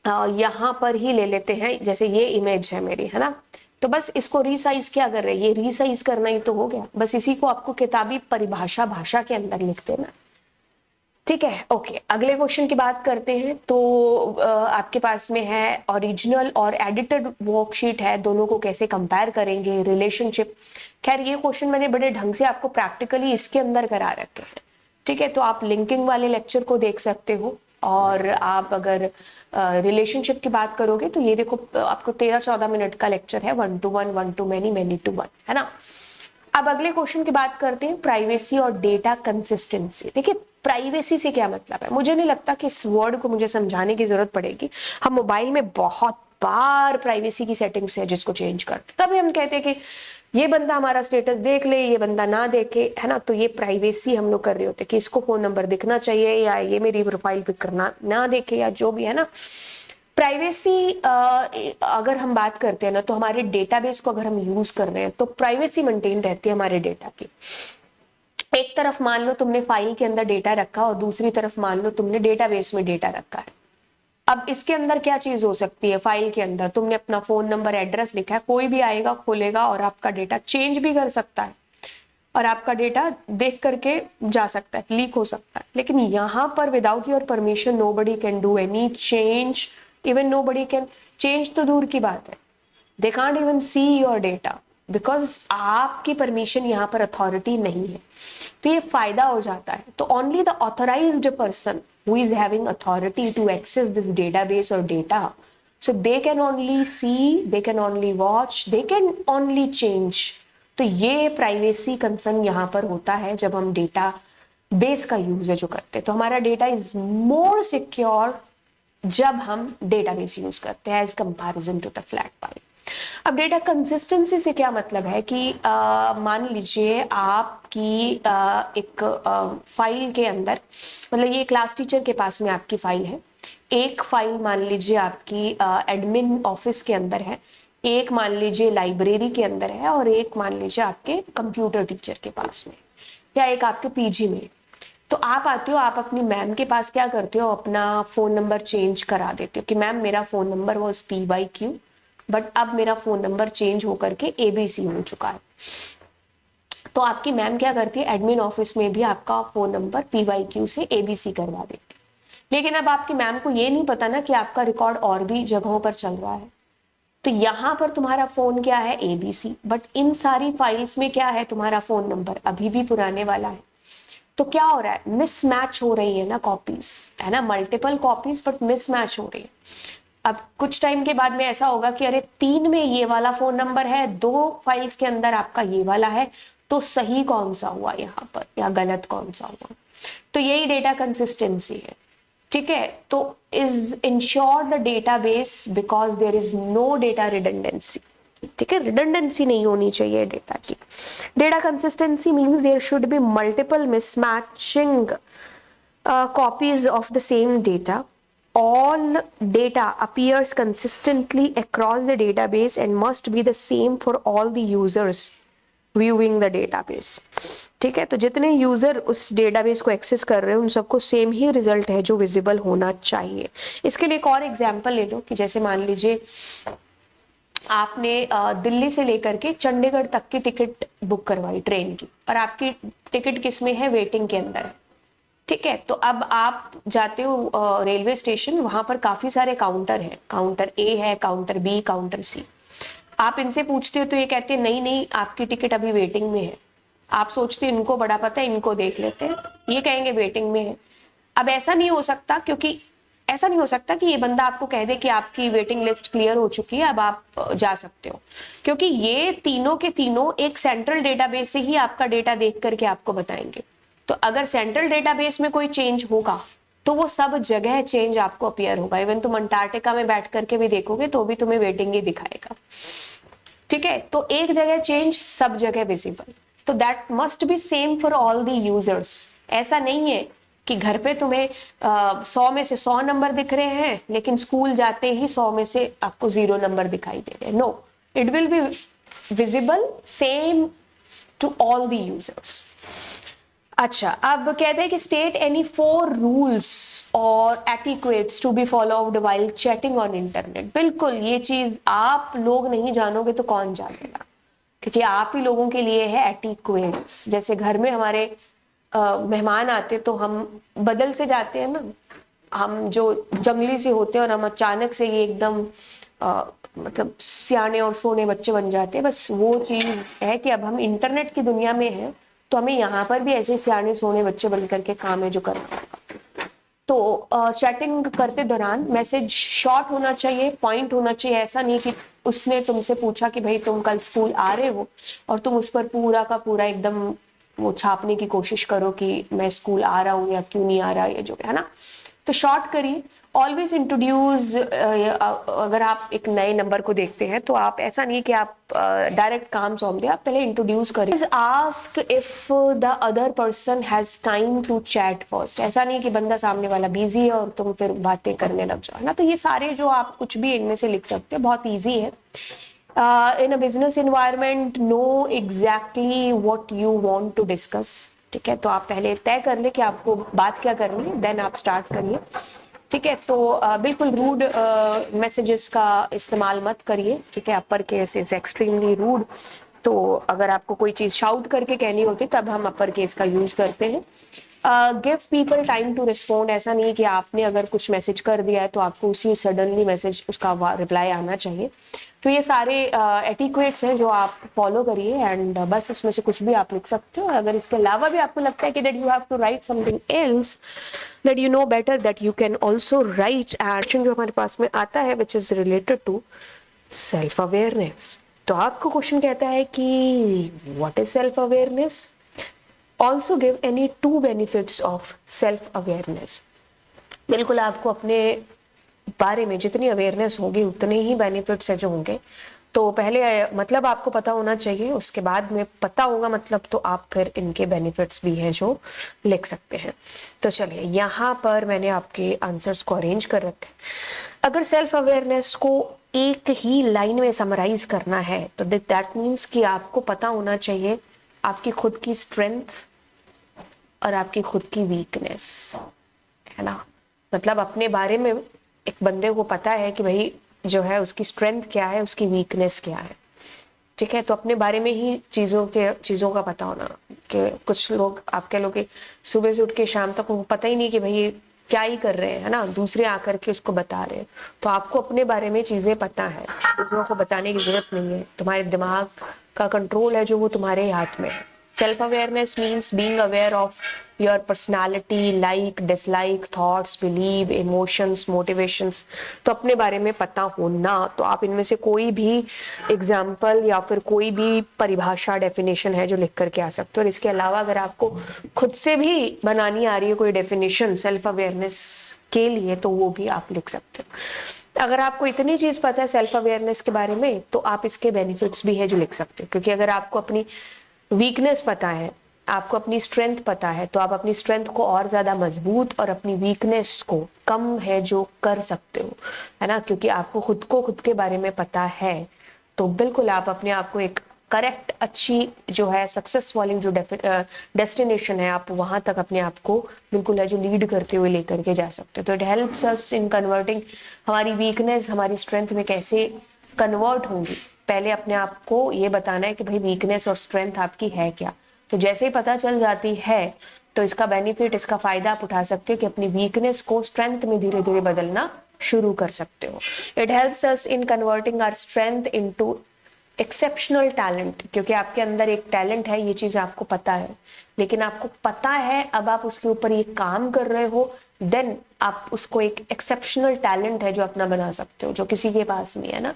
यहाँ पर ही ले लेते हैं, जैसे ये इमेज है मेरी, है ना, तो बस इसको रीसाइज क्या कर रहे हैं, ये रीसाइज करना ही तो हो गया। बस इसी को आपको किताबी परिभाषा भाषा के अंदर लिख देना। ठीक है, ओके, अगले क्वेश्चन की बात करते हैं। तो आपके पास में है ओरिजिनल और एडिटेड वर्कशीट है, दोनों को कैसे कंपेयर करेंगे, रिलेशनशिप। खैर ये क्वेश्चन मैंने बड़े ढंग से आपको प्रैक्टिकली इसके अंदर करा रखे हैं। ठीक है, तो आप लिंकिंग वाले लेक्चर को देख सकते हो, और आप अगर रिलेशनशिप की बात करोगे तो ये देखो आपको 13-14 मिनट का लेक्चर है, 1 to 1, 1 to many, many to 1, है ना। अब अगले क्वेश्चन की बात करते हैं, प्राइवेसी और डेटा कंसिस्टेंसी। देखिए प्राइवेसी से क्या मतलब है, मुझे नहीं लगता कि इस वर्ड को मुझे समझाने की जरूरत पड़ेगी। हम मोबाइल में बहुत बार प्राइवेसी की सेटिंग्स है जिसको चेंज करते, तभी हम कहते हैं कि ये बंदा हमारा स्टेटस देख ले, ये बंदा ना देखे, है ना। तो ये प्राइवेसी हम लोग कर रहे होते हैं कि इसको फोन नंबर दिखना चाहिए, या ये मेरी प्रोफाइल पिक करना ना देखे, या जो भी है ना। प्राइवेसी अगर हम बात करते हैं ना, तो हमारे डेटाबेस को अगर हम यूज कर रहे हैं तो प्राइवेसी मेंटेन रहती है हमारे डेटा की। एक तरफ मान लो तुमने फाइल के अंदर डेटा रखा, और दूसरी तरफ मान लो तुमने डेटाबेस में डेटा रखा है। अब इसके अंदर क्या चीज हो सकती है, फाइल के अंदर तुमने अपना फोन नंबर, एड्रेस लिखा है, कोई भी आएगा खोलेगा और आपका डेटा चेंज भी कर सकता है, और आपका डेटा देख करके जा सकता है, लीक हो सकता है। लेकिन यहाँ पर without your permission nobody can do any change, even nobody can change तो दूर की बात है, they can't even see your data, because आपकी परमिशन यहाँ पर अथॉरिटी नहीं है। तो ये फायदा हो जाता है। तो only the authorised person who is having authority to access this database or data, so they can only see, they can only watch, they can only change। तो ये प्राइवेसी कंसर्न यहाँ पर होता है जब हम डेटा बेस का use है जो करते हैं। तो हमारा डेटा इज मोर सिक्योर जब हम डेटाबेस यूज करते हैं as comparison to the flat file. अब डेटा कंसिस्टेंसी से क्या मतलब है कि मान लीजिए आपकी एक फाइल के अंदर, मतलब ये क्लास टीचर के पास में आपकी फाइल है, एक फाइल मान लीजिए आपकी एडमिन ऑफिस के अंदर है, एक मान लीजिए लाइब्रेरी के अंदर है, और एक मान लीजिए आपके कंप्यूटर टीचर के पास में, या एक आपके पीजी में। तो आप आते हो, आप अपनी मैम के पास क्या करते हो, अपना फोन नंबर चेंज करा देते हो कि मैम मेरा phone number was PYQ, but अब मेरा फोन नंबर चेंज होकर के ABC हो चुका है। तो आपकी मैम क्या करती है, एडमिन ऑफिस में भी आपका फोन नंबर PYQ से ABC करवा देती है। लेकिन अब आपकी मैम को ये नहीं पता ना कि आपका रिकॉर्ड और भी जगहों पर चल रहा है। तो यहाँ पर तुम्हारा फोन क्या है, ABC, बट इन सारी फाइल्स में क्या है, तुम्हारा फोन नंबर अभी भी पुराने वाला है। तो क्या हो रहा है, मिसमैच हो रही है ना कॉपीज, है ना, मल्टीपल कॉपीज बट मिसमैच हो रही है। अब कुछ टाइम के बाद में ऐसा होगा कि अरे 3 में ये वाला फोन नंबर है, 2 फाइल्स के अंदर आपका ये वाला है, तो सही कौन सा हुआ यहाँ पर या गलत कौन सा हुआ। तो यही डेटा कंसिस्टेंसी है, ठीक है। तो is ensure the database because there is no data redundancy, ठीक है, रिडंडेंसी नहीं होनी चाहिए डेटा की। Data consistency means there should be multiple mismatching copies of the same data. All data appears consistently across the database and must be the same for all the users viewing the database. ठीक है, तो जितने user उस database को access कर रहे हैं उन सबको सेम ही रिजल्ट है जो विजिबल होना चाहिए। इसके लिए एक और एग्जांपल ले लो कि जैसे मान लीजिए आपने दिल्ली से लेकर के चंडीगढ़ तक की टिकट बुक करवाई ट्रेन की, और आपकी टिकट किस में है, वेटिंग के अंदर है, ठीक है। तो अब आप जाते हो रेलवे स्टेशन, वहां पर काफी सारे काउंटर हैं, काउंटर A है, काउंटर B, काउंटर C। आप इनसे पूछते हो तो ये कहते हैं नहीं नहीं आपकी टिकट अभी वेटिंग में है। आप सोचते हो इनको बड़ा पता है, इनको देख लेते हैं, ये कहेंगे वेटिंग में है। अब ऐसा नहीं हो सकता, क्योंकि ऐसा नहीं हो सकता कि ये बंदा आपको कह दे कि आपकी वेटिंग लिस्ट क्लियर हो चुकी है, अब आप जा सकते हो, क्योंकि ये तीनों के तीनों एक सेंट्रल डेटाबेस से ही आपका डेटा देख करके आपको बताएंगे। तो अगर सेंट्रल डेटाबेस में कोई चेंज होगा तो वो सब जगह चेंज आपको अपीयर होगा। इवन तुम अंटार्कटिका में बैठ करके भी देखोगे तो भी तुम्हें वेटिंग ही दिखाएगा, ठीक है। तो एक जगह चेंज, सब जगह विजिबल, तो that must be same for all the users. ऐसा नहीं है कि घर पे तुम्हें 100 में से 100 नंबर दिख रहे हैं लेकिन स्कूल जाते ही 100 में से आपको 0 नंबर दिखाई दे रहे हैं। No, it will be visible same to all the users. अच्छा, अब कहते हैं कि स्टेट एनी 4 रूल्स और etiquettes to be followed while chatting on internet. बिल्कुल, ये चीज आप लोग नहीं जानोगे तो कौन जानेगा, क्योंकि आप ही लोगों के लिए है एटिक्वेट्स। जैसे घर में हमारे मेहमान आते तो हम बदल से जाते हैं ना, हम जो जंगली से होते हैं और हम अचानक से ये एकदम मतलब सियाने और सोने बच्चे बन जाते हैं। बस वो चीज है कि अब हम इंटरनेट की दुनिया में हैं तो हमें यहाँ पर भी ऐसे सियाने सोने बच्चे बन करके काम है जो करना होगा। तो चैटिंग करते दौरान मैसेज शॉर्ट होना चाहिए, पॉइंट होना चाहिए। ऐसा नहीं कि उसने तुमसे पूछा कि भाई तुम कल स्कूल आ रहे हो और तुम उस पर पूरा का पूरा एकदम वो छापने की कोशिश करो कि मैं स्कूल आ रहा हूँ या क्यों नहीं आ रहा, ये जो है ना। तो शॉर्ट करिए। ऑलवेज इंट्रोड्यूस, अगर आप एक नए नंबर को देखते हैं तो आप ऐसा नहीं कि आप डायरेक्ट काम सौंप दें, आप पहले इंट्रोड्यूस करें। Ask if the other person has time to chat first. ऐसा नहीं कि बंदा सामने वाला बिजी है और तुम फिर बातें करने लग जाओ ना। तो ये सारे जो आप कुछ भी इनमें से लिख सकते हो, बहुत ईजी है। In a business environment, know exactly what you want to discuss, ठीक है। तो आप पहले तय कर ले कि आपको बात क्या करनी है, देन आप स्टार्ट करिए, ठीक है। तो बिल्कुल रूड मैसेजेस का इस्तेमाल मत करिए, ठीक है। Upper case is extremely rude. तो अगर आपको कोई चीज शाउट करके कहनी होती तब हम अपर केस का यूज करते हैं। Give people time to respond. ऐसा नहीं कि आपने अगर कुछ मैसेज कर दिया है तो आपको उसी सडनली मैसेज उसका रिप्लाई आना चाहिए। तो ये सारे एटिक्वेट्स हैं जो आप फॉलो करिए एंड बस इसमें से कुछ भी आप लिख सकते हो। अगर इसके अलावा भी आपको लगता है कि that you have to write something else that you know better, that you can also write. And जो हमारे पास में आता है which is related to self awareness. तो आपको क्वेश्चन कहता है कि what is self awareness. Also give any 2 benefits of self awareness. बिल्कुल आपको अपने बारे में जितनी अवेयरनेस होगी उतने ही बेनिफिट्स है जो होंगे। तो पहले मतलब आपको पता होना चाहिए, उसके बाद में पता होगा मतलब तो आप फिर इनके बेनिफिट्स भी हैं जो लिख सकते हैं। तो चलिए यहाँ पर मैंने आपके आंसर्स को अरेंज कर रखे। अगर सेल्फ अवेयरनेस को एक ही लाइन में समराइज करना है तो दैट मीन्स कि आपको पता होना चाहिए आपकी खुद की स्ट्रेंथ और आपकी खुद की वीकनेस, है ना। मतलब अपने बारे में एक बंदे को पता है कि भाई जो है उसकी स्ट्रेंथ क्या है, उसकी वीकनेस क्या है, ठीक है। तो अपने बारे में ही चीज़ों का पता होना। कि कुछ लोग आप कह लो कि सुबह से उठ के शाम तक उनको पता ही नहीं कि भाई क्या ही कर रहे हैं, है ना, दूसरे आकर के उसको बता रहे हैं। तो आपको अपने बारे में चीजें पता है, दूसरों को बताने की जरूरत नहीं है। तुम्हारे दिमाग का कंट्रोल है जो वो तुम्हारे हाथ में है। Self awareness means being aware of your personality, like dislike, thoughts, believe, emotions, motivations. तो अपने बारे में पता होना, तो आप इनमें से कोई भी एग्जाम्पल या फिर कोई भी परिभाषा, डेफिनेशन है जो लिख करके आ सकते हो। और इसके अलावा अगर आपको खुद से भी बनानी आ रही है कोई डेफिनेशन सेल्फ अवेयरनेस के लिए, तो वो भी आप लिख सकते हो। अगर आपको इतनी चीज पता है सेल्फ अवेयरनेस के बारे में, तो आप इसके बेनिफिट्स भी है जो लिख सकते हो। क्योंकि अगर आपको अपनी वीकनेस पता है, आपको अपनी स्ट्रेंथ पता है, तो आप अपनी स्ट्रेंथ को और ज्यादा मजबूत और अपनी वीकनेस को कम है जो कर सकते हो, है ना। क्योंकि आपको खुद के बारे में पता है, तो बिल्कुल आप अपने आप को एक करेक्ट, अच्छी जो है सक्सेस वाली जो डेस्टिनेशन है, आप वहां तक अपने आप को बिल्कुल है जो लीड करते हुए लेकर के जा सकते हो। तो it helps us in converting, हमारी वीकनेस हमारी स्ट्रेंथ में कैसे कन्वर्ट होंगी। पहले अपने आप को ये बताना है कि भाई वीकनेस और स्ट्रेंथ आपकी है क्या। तो जैसे ही पता चल जाती है, तो इसका बेनिफिट, इसका फायदा आप उठा सकते हो कि अपनी वीकनेस को स्ट्रेंथ में धीरे धीरे बदलना शुरू कर सकते हो। It helps us in converting our strength into exceptional talent. क्योंकि आपके अंदर एक टैलेंट है, ये चीज आपको पता है, लेकिन आपको पता है, अब आप उसके ऊपर ये काम कर रहे हो, देन आप उसको एक एक्सेप्शनल टैलेंट है जो अपना बना सकते हो, जो किसी के पास नहीं है ना।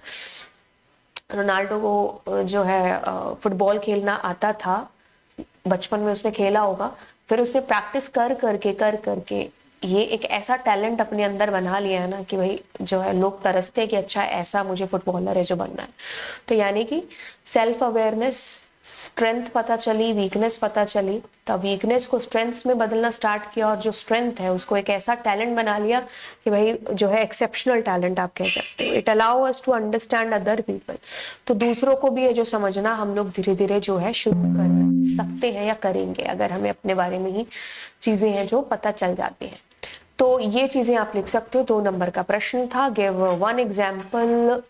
रोनाल्डो को जो है फुटबॉल खेलना आता था, बचपन में उसने खेला होगा, फिर उसने प्रैक्टिस कर करके ये एक ऐसा टैलेंट अपने अंदर बना लिया है ना कि भाई जो है लोग तरसते हैं कि अच्छा ऐसा मुझे फुटबॉलर है जो बनना है। तो यानी कि सेल्फ अवेयरनेस, स्ट्रेंथ पता चली, वीकनेस पता चली, तब वीकनेस को स्ट्रेंथ में बदलना स्टार्ट किया, और जो स्ट्रेंथ है उसको एक ऐसा टैलेंट बना लिया कि भाई जो है एक्सेप्शनल टैलेंट आप कह सकते हो। It allow us to understand other people. तो दूसरों को भी है जो समझना हम लोग धीरे धीरे जो है शुरू कर सकते हैं या करेंगे, अगर हमें अपने बारे में ही चीजें हैं जो पता चल जाती हैं। तो ये चीजें आप लिख सकते हो। 2 नंबर का प्रश्न था, give one example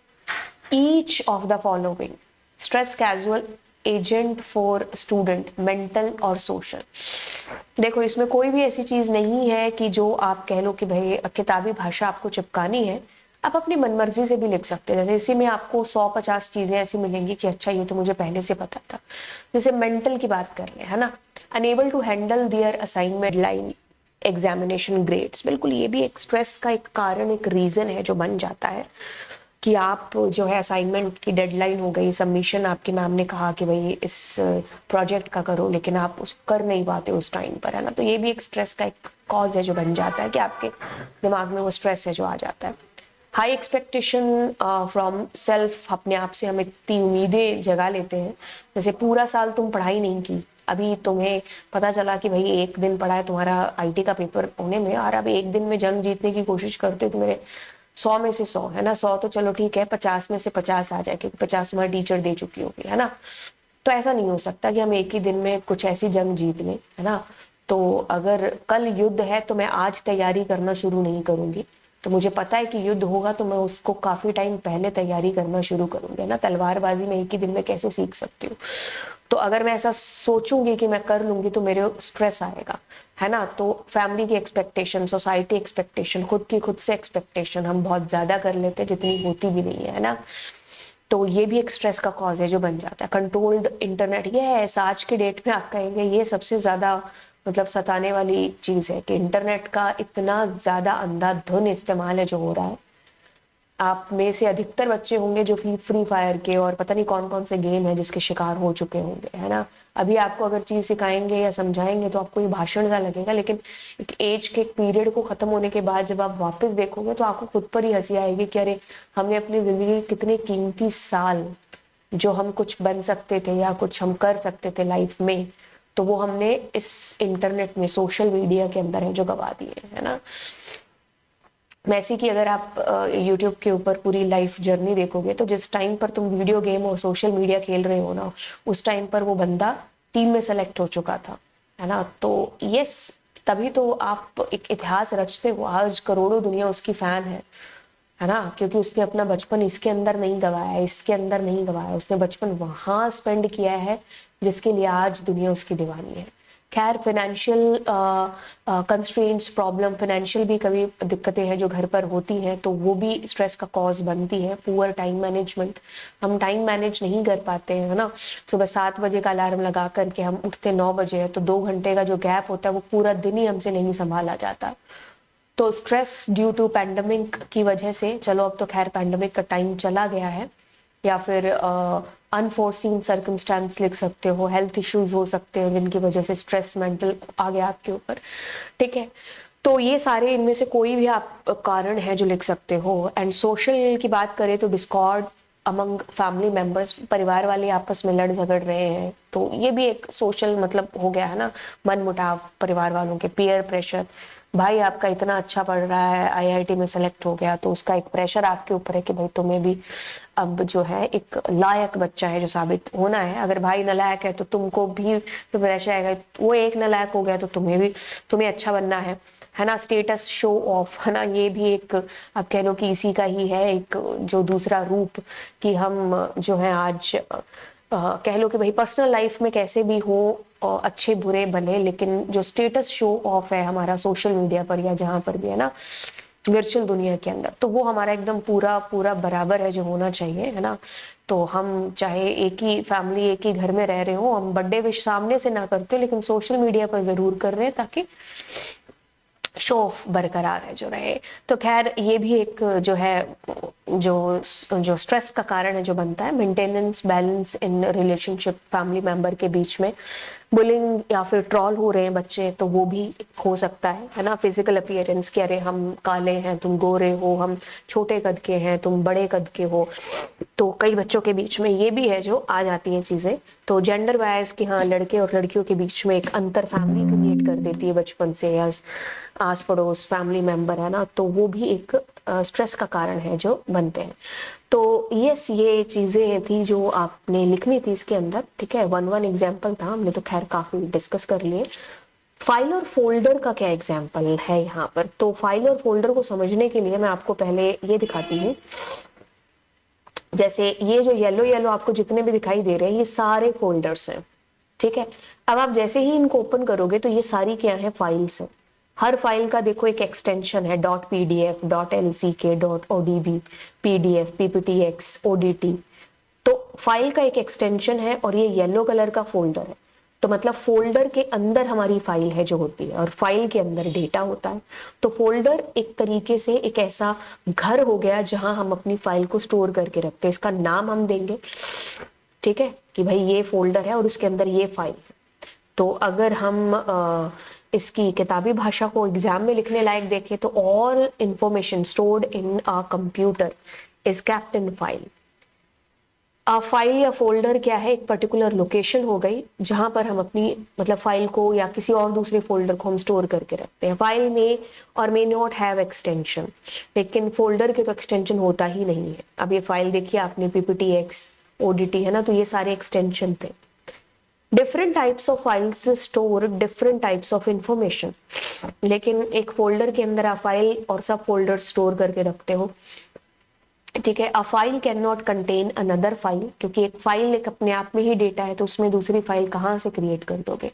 each of the following, stress casual agent for student, mental और सोशल। देखो इसमें कोई भी ऐसी चीज नहीं है कि जो आप कह लो कि भाई किताबी भाषा आपको चिपकानी है, आप अपनी मनमर्जी से भी लिख सकते हैं। जैसे इसी में आपको 100-50 चीजें ऐसी मिलेंगी कि अच्छा ये तो मुझे पहले से पता था। जैसे मेंटल की बात कर रहे हैं, है ना, enable to handle their assignment, line, examination, grades. बिल्कुल ये भी एक स्ट्रेस का एक कारण, एक रीजन है जो बन जाता है कि आप जो है असाइनमेंट की डेडलाइन हो गई, सबमिशन, आपकी मैम ने कहा कि भाई इस प्रोजेक्ट का करो, लेकिन आप उसको कर नहीं पाते उस टाइम पर, है ना। तो ये भी एक स्ट्रेस का एक कॉज है जो बन जाता है कि आपके दिमाग में वो स्ट्रेस है जो आ जाता है। हाई एक्सपेक्टेशन फ्रॉम सेल्फ, अपने आप से हम इतनी उम्मीदें जगा लेते हैं। जैसे पूरा साल तुम पढ़ाई नहीं की, अभी तुम्हें पता चला कि भाई एक दिन पढ़ा है तुम्हारा आईटी का पेपर होने में, और अब एक दिन में जंग जीतने की कोशिश करते हो तो मेरे 100 में से 100, है ना, 100 तो चलो ठीक है, 50 में से 50 आ जाए, क्योंकि 50 तुम्हारी टीचर दे चुकी होगी, है ना। तो ऐसा नहीं हो सकता कि हम एक ही दिन में कुछ ऐसी जंग जीत लें, है ना। तो अगर कल युद्ध है तो मैं आज तैयारी करना शुरू नहीं करूंगी। तो मुझे पता है कि युद्ध होगा तो मैं उसको काफी टाइम पहले तैयारी करना शुरू करूंगी, है ना। तलवारबाजी में एक ही दिन में कैसे सीख सकती हूँ। तो अगर मैं ऐसा सोचूंगी कि मैं कर लूंगी तो मेरे स्ट्रेस आएगा, है ना। तो फैमिली की एक्सपेक्टेशन, सोसाइटी एक्सपेक्टेशन, खुद से एक्सपेक्टेशन हम बहुत ज्यादा कर लेते हैं जितनी होती भी नहीं है ना। तो ये भी एक स्ट्रेस का कॉज है जो बन जाता है। कंट्रोल्ड इंटरनेट, ये है आज के डेट में आप कहेंगे ये सबसे ज्यादा मतलब सताने वाली चीज है कि इंटरनेट का इतना ज्यादा अंधाधुन इस्तेमाल है जो हो रहा है। आप में से अधिकतर बच्चे होंगे जो फ्री फायर के और पता नहीं कौन कौन से गेम है जिसके शिकार हो चुके होंगे, है ना। अभी आपको अगर चीज सिखाएंगे या समझाएंगे तो आपको ये भाषण सा लगेगा, लेकिन एक एज के एक पीरियड को खत्म होने के बाद जब आप वापस देखोगे तो आपको खुद पर ही हंसी आएगी कि अरे हमने अपनी जिंदगी के कितने कीमती साल जो हम कुछ बन सकते थे या कुछ हम कर सकते थे लाइफ में, तो वो हमने इस इंटरनेट में, सोशल मीडिया के अंदर है जो गवा दिए, है ना। मैसी की अगर आप यूट्यूब के ऊपर पूरी लाइफ जर्नी देखोगे तो जिस टाइम पर तुम वीडियो गेम और सोशल मीडिया खेल रहे हो ना, उस टाइम पर वो बंदा टीम में सेलेक्ट हो चुका था, है ना। तो यस, तभी तो आप एक इतिहास रचते हो, आज करोड़ों दुनिया उसकी फैन है ना। क्योंकि उसने अपना बचपन इसके अंदर नहीं गवाया, इसके अंदर नहीं गवाया, उसने बचपन वहां स्पेंड किया है जिसके लिए आज दुनिया उसकी दीवानी है खैर फाइनेंशियल कंस्ट्रेंट्स प्रॉब्लम, फाइनेंशियल भी कभी दिक्कतें हैं जो घर पर होती हैं, तो वो भी स्ट्रेस का कॉज बनती है। पुअर टाइम मैनेजमेंट, हम टाइम मैनेज नहीं कर पाते हैं, है ना। सुबह 7 बजे का अलार्म लगा करके हम उठते 9 बजे है, तो 2 घंटे का जो गैप होता है वो पूरा दिन ही हमसे नहीं संभाला जाता। तो स्ट्रेस ड्यू टू पैंडमिक की वजह से, चलो अब तो खैर पैंडमिक का टाइम चला गया है, या फिर अनफोर्सीन सर्कमस्टांस लिख सकते हो, हेल्थ इश्यूज हो सकते हैं जिनकी वजह से स्ट्रेस मेंटल आ गया आपके ऊपर, ठीक है। तो ये सारे इनमें से कोई भी आप कारण है जो लिख सकते हो। एंड सोशल की बात करें तो डिस्कॉर्ड अमंग फैमिली मेंबर्स, परिवार वाले आपस में लड़ झगड़ रहे हैं, तो ये भी एक सोशल मतलब हो गया है ना, मन मुटाव परिवार वालों के। पीयर प्रेशर, भाई आपका इतना अच्छा पढ़ रहा है, आईआईटी में सेलेक्ट हो गया, तो उसका एक प्रेशर आपके ऊपर है कि भाई तुम्हें भी अब जो है एक लायक बच्चा है जो साबित होना है। अगर भाई नालायक है तो तुमको भी तो प्रेशर आएगा, वो एक नालायक हो गया तो तुम्हें अच्छा बनना है ना। स्टेटस शो ऑफ, है ना, ये भी एक आप कह लो कि इसी का ही है एक जो दूसरा रूप, कि हम जो है आज कह लो कि भाई पर्सनल लाइफ में कैसे भी हो, अच्छे बुरे भले, लेकिन जो स्टेटस शो ऑफ है हमारा सोशल मीडिया पर या जहां पर भी है ना, वर्चुअल दुनिया के अंदर, तो वो हमारा एकदम पूरा पूरा बराबर है जो होना चाहिए, है ना। तो हम चाहे एक ही फैमिली एक ही घर में रह रहे हो, हम बर्थडे विश सामने से ना करते, लेकिन सोशल मीडिया पर जरूर कर रहे हैं ताकि शो ऑफ बरकरार है जो रहे। तो खैर ये भी एक जो है जो स्ट्रेस का कारण है जो बनता है। Maintenance balance in relationship, family member के बीच में बुलिंग या फिर ट्रॉल हो रहे हैं बच्चे, तो वो भी हो सकता है ना। फिजिकल अपीयरेंस कि अरे हम काले हैं, तुम गोरे हो, हम छोटे कद के हैं, तुम बड़े कद के हो, तो कई बच्चों के बीच में ये भी है जो आ जाती हैं चीजें। तो जेंडर बायस कि हाँ लड़के और लड़कियों के बीच में एक अंतर फैमिली क्रिएट कर देती है बचपन से, या आस पड़ोस फैमिली मेंबर है ना, तो वो भी एक स्ट्रेस का कारण है जो बनते हैं। तो यस, ये चीजें थी जो आपने लिखनी थी इसके अंदर, ठीक है। वन एग्जाम्पल था, हमने तो खैर काफी डिस्कस कर लिए। फाइल और फोल्डर का क्या एग्जाम्पल है यहाँ पर, तो फाइल और फोल्डर को समझने के लिए मैं आपको पहले ये दिखाती हूँ। जैसे ये जो येलो येलो आपको जितने भी दिखाई दे रहे हैं, ये सारे फोल्डर्स हैं, ठीक है। अब आप जैसे ही इनको ओपन करोगे तो ये सारी क्या है, फाइल्स हैं। हर फाइल का देखो एक एक्सटेंशन है, .pdf, .lck, .odb, pdf, pptx, odt। तो फाइल का एक एक्सटेंशन है और ये येलो कलर का फोल्डर है। तो मतलब फोल्डर के अंदर हमारी फाइल है जो होती है, और फाइल के अंदर डेटा होता है। तो फोल्डर एक तरीके से एक ऐसा घर हो गया जहां हम अपनी फाइल को स्टोर करके रखते हैं। इसका नाम हम देंगे, ठीक है, कि भाई ये फोल्डर है और उसके अंदर ये फाइल है। तो अगर हम इसकी किताबी भाषा को एग्जाम में लिखने लायक देखें तो all information stored in a computer is kept in file. File या फोल्डर क्या है, एक पर्टिकुलर लोकेशन हो गई जहां पर हम अपनी मतलब फाइल को या किसी और दूसरे फोल्डर को हम स्टोर करके रखते हैं। फाइल में और मे नॉट हैव एक्सटेंशन, लेकिन फोल्डर के तो एक्सटेंशन होता ही नहीं है। अब ये फाइल देखिए आपने, पीपीटीएक्स, ओडीटी, है ना, तो ये सारे एक्सटेंशन थे। Different types of files store different types of information, लेकिन एक फोल्डर के अंदर आप फाइल और सब फोल्डर स्टोर करके रखते हो, ठीक है। A file can not contain another file, क्योंकि एक फाइल एक अपने आप में ही डेटा है, तो उसमें दूसरी फाइल कहाँ से क्रिएट कर दोगे,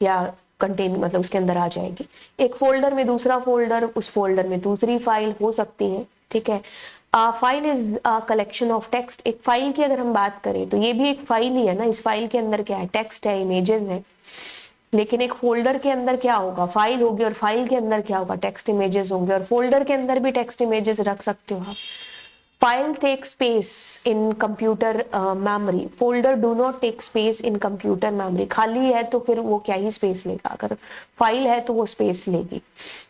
या कंटेन मतलब उसके अंदर आ जाएगी। एक फोल्डर में दूसरा फोल्डर, उस फोल्डर में दूसरी फाइल हो सकती है, ठीक है। File is a collection of text. एक फाइल की अगर हम बात करें तो ये भी एक फाइल ही है ना। इस फाइल के अंदर क्या है, टेक्स्ट है, इमेजेस है। लेकिन एक फोल्डर के अंदर क्या होगा, फाइल होगी, और फाइल के अंदर क्या होगा, टेक्स्ट इमेजेस होंगे, और फोल्डर के अंदर भी टेक्स्ट इमेजेस रख सकते हो आप। File tech space in computer memory, folder do not tech space in computer memory. खाली है तो फिर वो क्या ही स्पेस लेगा, अगर फाइल है तो वो स्पेस लेगी,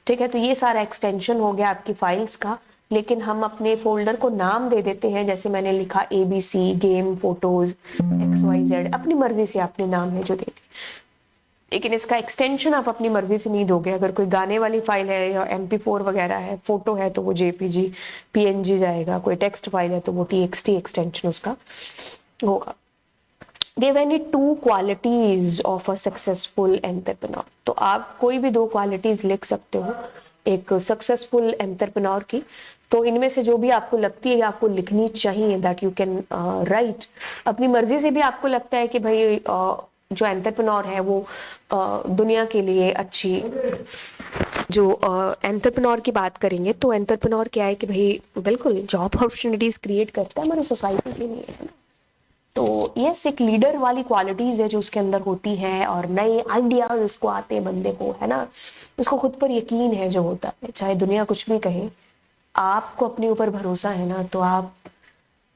ठीक है। तो ये सारा एक्सटेंशन हो गया आपकी फाइल्स का। लेकिन हम अपने फोल्डर को नाम दे देते हैं, जैसे मैंने लिखा ABC, गेम, फोटोज, XYZ, अपनी मर्जी से आपने नाम है जो दे दी। लेकिन इसका एक्सटेंशन आप अपनी मर्जी से नहीं दोगे। अगर कोई गाने वाली फाइल है या MP4 वगैरह है, फोटो है तो वो JPG, PNG जाएगा, कोई टेक्स्ट फाइल है तो वो TXT एक्सटेंशन उसका होगा। Give any two qualities of a successful entrepreneur। तो आप कोई भी 2 क्वालिटीज लिख सकते हो एक सक्सेसफुल एंटरप्रेन्योर की। तो इनमें से जो भी आपको लगती है आपको लिखनी चाहिए, दैट यू कैन राइट। अपनी मर्जी से भी आपको लगता है कि भाई जो एंटरप्रेन्योर है वो दुनिया के लिए अच्छी, जो एंटरप्रेन्योर की बात करेंगे तो एंटरप्रेन्योर क्या है कि भाई बिल्कुल जॉब अपॉर्चुनिटीज क्रिएट करता है हमारी सोसाइटी के लिए, है ना। तो यस, एक लीडर वाली क्वालिटीज है जो उसके अंदर होती है, और नए आइडियाज उसको आते हैं बंदे को, है ना। उसको खुद पर यकीन है जो होता है, चाहे दुनिया कुछ भी कहे, आपको अपने ऊपर भरोसा है ना, तो आप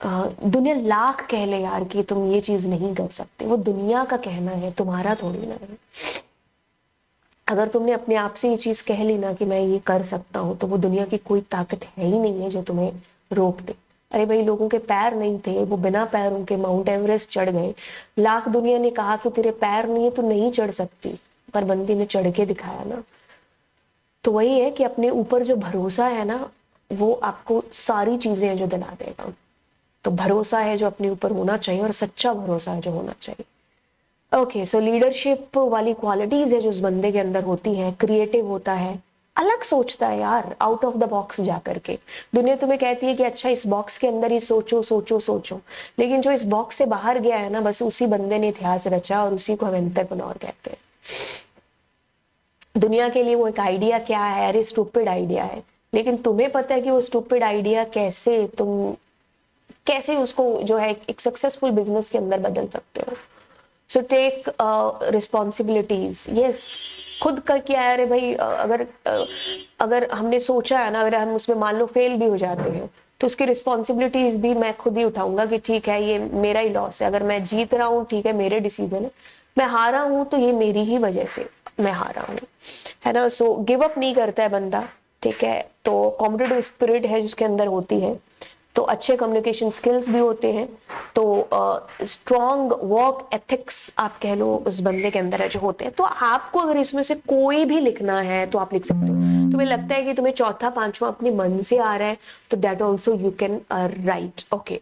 दुनिया लाख कह ले यार कि तुम ये चीज नहीं कर सकते, वो दुनिया का कहना है, तुम्हारा थोड़ी ना है। अगर तुमने अपने आप से ये चीज कह ली ना कि मैं ये कर सकता हूँ, तो वो दुनिया की कोई ताकत है ही नहीं है जो तुम्हें रोक दे। अरे भाई, लोगों के पैर नहीं थे, वो बिना पैरों के माउंट एवरेस्ट चढ़ गए। लाख दुनिया ने कहा कि तेरे पैर नहीं है तो नहीं चढ़ सकती, पर बंदी ने चढ़ के दिखाया ना। तो वही है कि अपने ऊपर जो भरोसा है ना, वो आपको सारी चीजें जो दिला देगा। तो भरोसा है जो अपने ऊपर होना चाहिए, और सच्चा भरोसा है जो होना चाहिए। ओके, सो लीडरशिप वाली क्वालिटीज है जो उस बंदे के अंदर होती है। क्रिएटिव होता है, अलग सोचता है यार, आउट ऑफ द बॉक्स जा करके। दुनिया तुम्हें कहती है कि अच्छा इस बॉक्स के अंदर ही सोचो सोचो सोचो, लेकिन जो इस बॉक्स से बाहर गया है ना, बस उसी बंदे ने इतिहास रचा, और उसी को हम एंटरप्रेन्योर कहते हैं। दुनिया के लिए वो एक आइडिया क्या है, अरे स्टूपिड आइडिया है, लेकिन तुम्हें पता है कि वो स्टूपिड आइडिया कैसे उसको जो है एक सक्सेसफुल बिजनेस के अंदर बदल सकते हो। सो टेक रिस्पॉन्सिबिलिटीज, यस, खुद का क्या है। अरे भाई, अगर हमने सोचा है ना, अगर हम उसमें मान लो फेल भी हो जाते हैं, तो उसकी रिस्पॉन्सिबिलिटीज भी मैं खुद ही उठाऊंगा कि ठीक है, ये मेरा ही लॉस है। अगर मैं जीत रहा हूँ, ठीक है, मेरे डिसीजन है। मैं हारा हूँ तो ये मेरी ही वजह से मैं हारा हूँ, है ना। सो गिव अप नहीं करता है बंदा, ठीक है। तो कॉम्पिटिटिव स्पिरिट है जिसके अंदर होती है, तो अच्छे कम्युनिकेशन स्किल्स भी होते हैं। तो स्ट्रॉन्ग वर्क एथिक्स आप कह लो उस बंदे के अंदर है जो होते हैं। तो आपको अगर इसमें से कोई भी लिखना है तो आप लिख सकते हो। तुम्हें लगता है कि तुम्हें चौथा पांचवा अपने मन से आ रहा है, तो that also you can write, okay.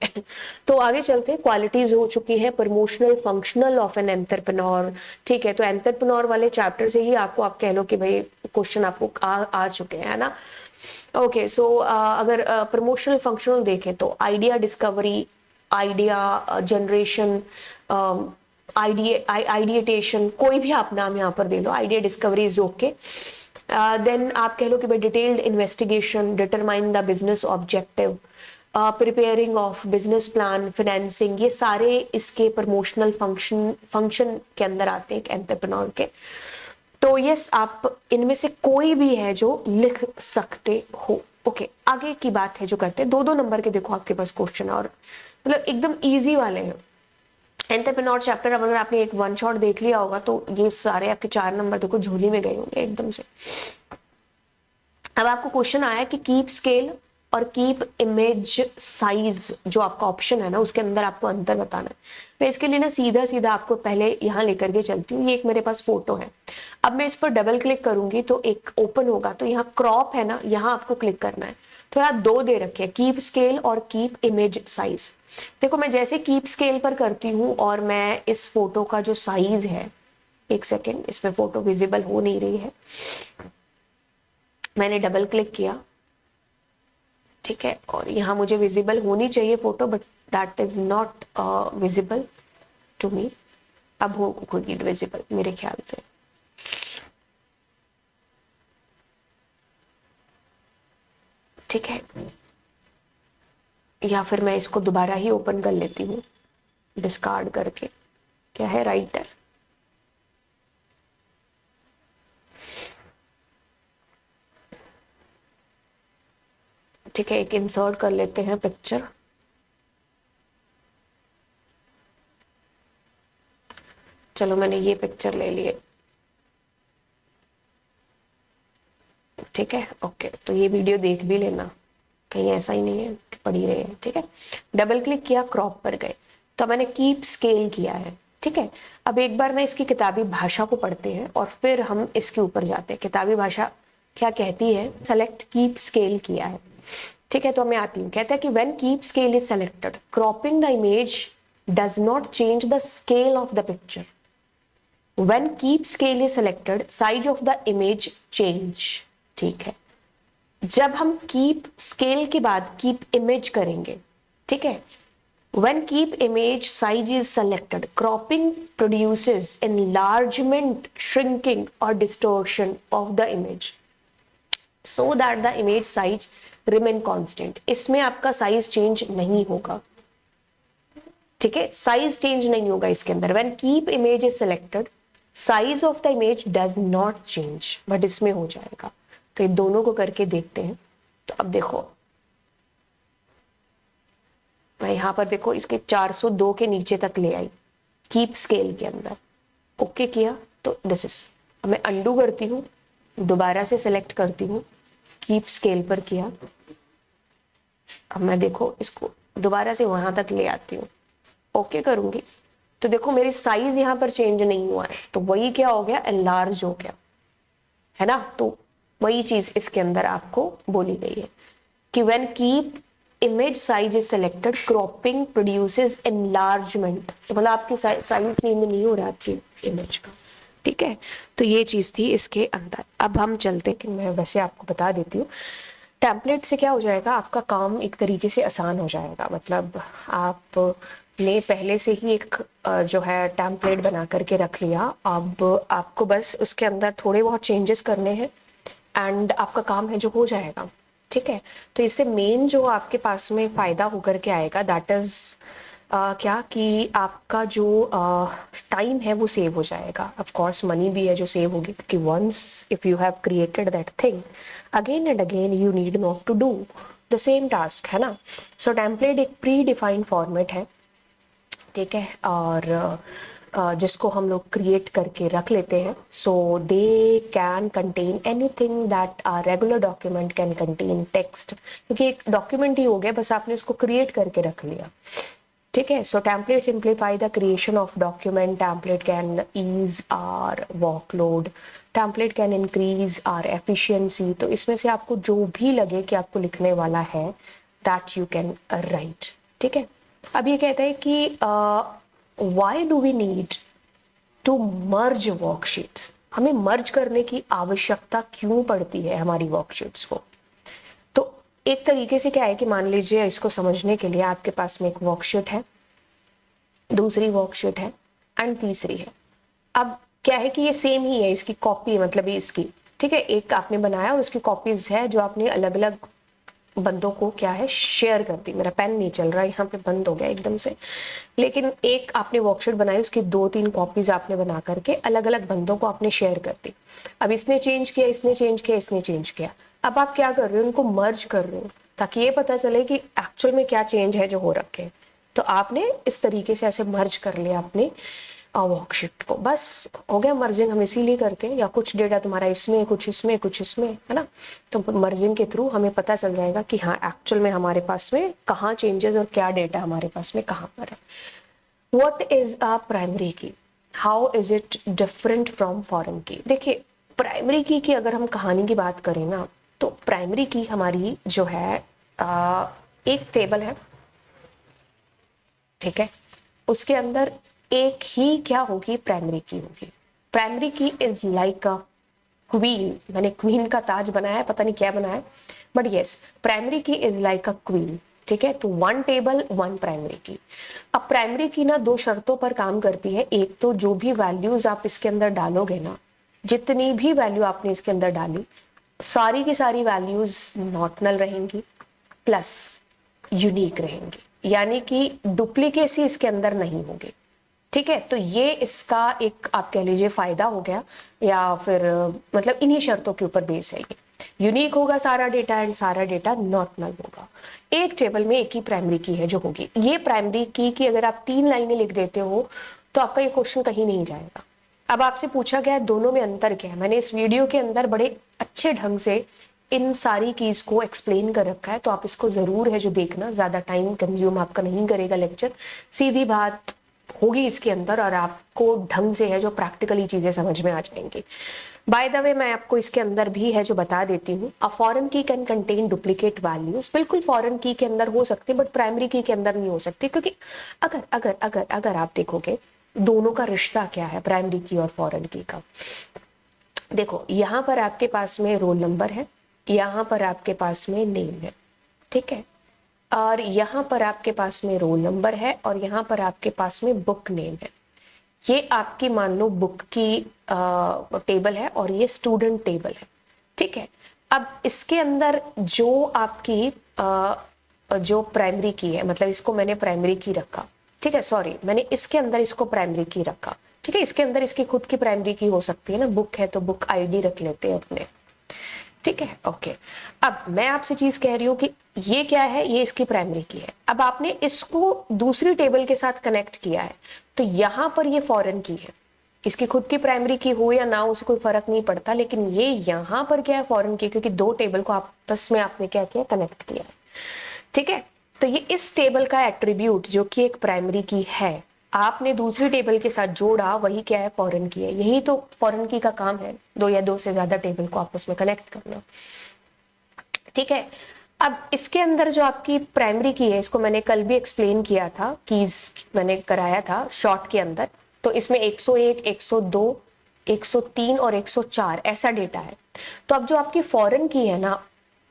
तो आगे चलते हैं। क्वालिटीज हो चुकी है promotional functional of an entrepreneur, ठीक है। तो एंटरप्रेन्योर वाले चैप्टर से ही आपको, आप कह लो कि भाई क्वेश्चन आपको आ चुके हैं, है ना। ओके, सो अगर प्रमोशनल फंक्शनल देखें तो idea discovery, idea generation, ideation, कोई भी आप नाम यहाँ पर दे लो, idea discovery is okay. Then आप कह लो कि भाई detailed investigation, determine the business objective, preparing of business plan, financing, ये सारे इसके प्रमोशनल फंक्शन के अंदर आते हैं एक एंटरप्रेन्योर के। तो यस, आप इनमें से कोई भी है जो लिख सकते हो। ओके, आगे की बात है जो करते हैं। 2-2 नंबर के देखो आपके पास क्वेश्चन, और मतलब एकदम इजी वाले हैं। एंटरप्रेन्योर चैप्टर अगर आपने एक वन शॉट देख लिया होगा, तो ये सारे आपके 4 नंबर देखो झोली में गए होंगे एकदम से। अब आपको क्वेश्चन आया कि कीप स्केल और कीप इमेज साइज, जो आपका ऑप्शन है ना, उसके अंदर आपको अंतर बताना है। मैं इसके लिए ना सीधा सीधा आपको पहले यहाँ लेकर के चलती हूँ। ये एक मेरे पास फोटो है, अब मैं इस पर डबल क्लिक करूंगी तो एक ओपन होगा। तो यहाँ क्रॉप है ना, यहाँ आपको क्लिक करना है। तो यहाँ 2 दे रखे हैं, कीप स्केल और कीप इमेज साइज। देखो, मैं जैसे कीप स्केल पर करती हूँ और मैं इस फोटो का जो साइज है, एक सेकेंड, इसमें फोटो विजिबल हो नहीं रही है, मैंने डबल क्लिक किया, ठीक है, और यहाँ मुझे विजिबल होनी चाहिए photo, but that is not visible to me. अब होगी विजिबल मेरे ख्याल से। ठीक है, या फिर मैं इसको दोबारा ही ओपन कर लेती हूँ डिस्कार्ड करके। क्या है, राइटर, ठीक है, एक इंसर्ट कर लेते हैं पिक्चर। चलो, मैंने ये पिक्चर ले लिए, ठीक है, ओके। तो ये वीडियो देख भी लेना, कहीं ऐसा ही नहीं है कि पड़ी रहे, ठीक है। डबल क्लिक किया, क्रॉप पर गए, तो मैंने कीप स्केल किया है, ठीक है। अब एक बार ना इसकी किताबी भाषा को पढ़ते हैं और फिर हम इसके ऊपर जाते हैं। किताबी भाषा क्या कहती है, सेलेक्ट कीप स्केल किया है, ठीक है। तो मैं आती हूँ, कहता है कि when keep scale is selected, cropping the image does not change the scale of the picture. When keep scale is selected, size of the image change, ठीक है। जब हम कीप स्केल के बाद कीप इमेज करेंगे, ठीक है, When keep image size is selected, cropping produces enlargement, shrinking or distortion of the image so that the image size remain constant. इसमें आपका साइज चेंज नहीं होगा, ठीक है, साइज चेंज नहीं होगा इसके अंदर. When keep image is selected, size of the image does not change, but इसमें हो जाएगा. तो ये दोनों को करके देखते हैं. तो अब देखो मैं यहां पर देखो इसके 402 के नीचे तक ले आई कीप स्केल के अंदर. ओके किया तो दिस इज, मैं अंडू करती हूँ, दोबारा से सिलेक्ट करती हूँ, कीप स्केल पर किया. अब मैं देखो इसको दोबारा से वहां तक ले आती हूँ, ओके करूंगी तो देखो मेरी साइज यहाँ पर चेंज नहीं हुआ है, तो वही क्या हो गया, एनलार्ज हो गया है ना. तो वही चीज इसके अंदर आपको बोली गई है कि when keep image size is selected, cropping produces enlargement, मतलब आपकी साइज चेंज नहीं हो रहा आपकी इमेज का, ठीक है. तो ये चीज थी इसके अंदर. अब हम चलते कि मैं वैसे आपको बता देती हूँ, टेम्पलेट से क्या हो जाएगा, आपका काम एक तरीके से आसान हो जाएगा. मतलब आपने पहले से ही एक जो है टेम्पलेट बना करके रख लिया, अब आपको बस उसके अंदर थोड़े बहुत चेंजेस करने हैं एंड आपका काम है जो हो जाएगा, ठीक है. तो इससे मेन जो आपके पास में फायदा होकर के आएगा दैट इज क्या कि आपका जो टाइम है वो सेव हो जाएगा. ऑफ कोर्स मनी भी है जो सेव होगी, क्योंकि once if you have created that thing again and again you need not to do the same task, है ना. सो टेम्पलेट एक प्री डिफाइंड फॉर्मेट है, ठीक है, और जिसको हम लोग क्रिएट करके रख लेते हैं. So they can contain anything that a regular document can contain text, क्योंकि एक डॉक्यूमेंट ही हो गया, बस आपने उसको क्रिएट करके रख लिया, ठीक है. So template simplify the creation of document, template can ease our workload, template can increase our efficiency. तो इसमें से आपको जो भी लगे कि आपको लिखने वाला है दैट यू कैन राइट, ठीक है. अब ये कहता है कि why do we need to merge worksheets, हमें मर्ज करने की आवश्यकता क्यों पड़ती है हमारी वर्कशीट्स को. तो एक तरीके से क्या है कि मान लीजिए इसको समझने के लिए आपके पास में एक वर्कशीट है, दूसरी वर्कशीट है एंड तीसरी है. अब क्या है कि ये सेम ही है, इसकी कॉपी मतलब ये इसकी, ठीक है, एक आपने बनाया और उसकी कॉपीज है जो आपने अलग अलग बंदों को क्या है शेयर कर दी. मेरा पेन नहीं चल रहा है, यहाँ पे बंद हो गया एकदम से. लेकिन एक आपने वर्कशीट बनाई, उसकी 2-3 कॉपीज आपने बना करके अलग अलग बंदों को आपने शेयर कर दी. अब इसने चेंज किया, इसने चेंज किया, इसने चेंज किया. अब आप क्या कर रहे हो, उनको मर्ज कर रहे हो ताकि ये पता चले कि एक्चुअल में क्या चेंज है जो हो रखे. तो आपने इस तरीके से ऐसे मर्ज कर लिया अपने वर्कशीट को, बस हो गया. मर्जिंग हम इसीलिए करते हैं, या कुछ डेटा तुम्हारा इसमें, कुछ इसमें, कुछ इसमें, है ना. तो मर्जिंग के थ्रू हमें पता चल जाएगा कि हाँ एक्चुअल में हमारे पास में कहाँ चेंजेस और क्या डेटा हमारे पास में कहाँ पर है. व्हाट इज अ प्राइमरी की, how is it different from foreign की. देखिए प्राइमरी की अगर हम कहानी की बात करें ना, तो प्राइमरी की हमारी जो है एक टेबल है, ठीक है, उसके अंदर एक ही क्या होगी, प्राइमरी की होगी. प्राइमरी की इज लाइक अ क्वीन, मैंने क्वीन का ताज बनाया है, पता नहीं क्या बनाया है, बट यस प्राइमरी की इज लाइक अ क्वीन, ठीक है. तो 1 टेबल 1 प्राइमरी की. अब प्राइमरी की ना 2 शर्तों पर काम करती है. एक तो जो भी वैल्यूज आप इसके अंदर डालोगे ना, जितनी भी वैल्यू आपने इसके अंदर डाली, सारी की सारी वैल्यूज नॉट नल रहेंगी प्लस यूनिक रहेंगी, यानी कि डुप्लीकेसी इसके अंदर नहीं होगी, ठीक है. तो ये इसका एक आप कह लीजिए फायदा हो गया, या फिर मतलब इन्हीं शर्तों के ऊपर बेस है. ये यूनिक होगा सारा डेटा एंड सारा डेटा नॉट नल होगा. एक टेबल में एक ही प्राइमरी की है जो होगी. ये प्राइमरी की अगर आप 3 लाइनें लिख देते हो तो आपका ये क्वेश्चन कहीं नहीं जाएगा. अब आपसे पूछा गया है दोनों में अंतर क्या है, मैंने इस वीडियो के अंदर बड़े अच्छे ढंग से इन सारी कीज को एक्सप्लेन कर रखा है, तो आप इसको जरूर है जो देखना, ज्यादा टाइम कंज्यूम आपका नहीं करेगा लेक्चर, सीधी बात होगी इसके अंदर और आपको ढंग से है जो प्रैक्टिकली चीजें समझ में आ जाएंगी. बाय द वे मैं आपको इसके अंदर भी है जो बता देती हूँ, a foreign key can contain duplicate values. बिल्कुल फॉरेन की के अंदर हो सकती है बट प्राइमरी की के अंदर नहीं हो सकती, क्योंकि अगर अगर अगर अगर आप देखोगे दोनों का रिश्ता क्या है, प्राइमरी की और फॉरेन की का. देखो यहाँ पर आपके पास में रोल नंबर है, यहाँ पर आपके पास में नेम है, ठीक है. और यहाँ पर आपके पास में रोल नंबर है और यहाँ पर आपके पास में बुक नेम है। ये आपकी मान लो बुक की टेबल है और ये स्टूडेंट टेबल है, ठीक है। अब इसके अंदर जो आपकी जो प्राइमरी की है, मतलब इसको मैंने प्राइमरी की रखा, ठीक है, सॉरी मैंने इसके अंदर इसको प्राइमरी की रखा, ठीक है। इसके अंदर इसकी खुद की प्राइमरी की हो सकती है ना, बुक है तो बुक आईडी रख लेते हैं अपने, ठीक है, ओके। अब मैं आपसे चीज कह रही हूँ कि ये क्या है, ये इसकी प्राइमरी की है। अब आपने इसको दूसरी टेबल के साथ कनेक्ट किया है तो यहां पर ये फॉरेन की है, इसकी खुद की प्राइमरी की हो या ना हो उसे कोई फर्क नहीं पड़ता, लेकिन ये यहां पर क्या है, फॉरेन की, क्योंकि दो टेबल को आपस में आपने क्या किया, कनेक्ट किया, ठीक है। तो ये इस टेबल का एट्रीब्यूट जो कि एक प्राइमरी की है, आपने दूसरी टेबल के साथ जोड़ा, वही क्या है, फॉरेन की है। यही तो फॉरेन की का काम है, दो या दो से ज्यादा टेबल को आपस में कनेक्ट करना, ठीक है। अब इसके अंदर जो आपकी प्राइमरी की है, इसको मैंने कल भी एक्सप्लेन किया था, कीज मैंने कराया था शॉर्ट के अंदर। तो इसमें 101, 102, 103 और 104 ऐसा डेटा है। तो अब जो आपकी फॉरेन की है ना,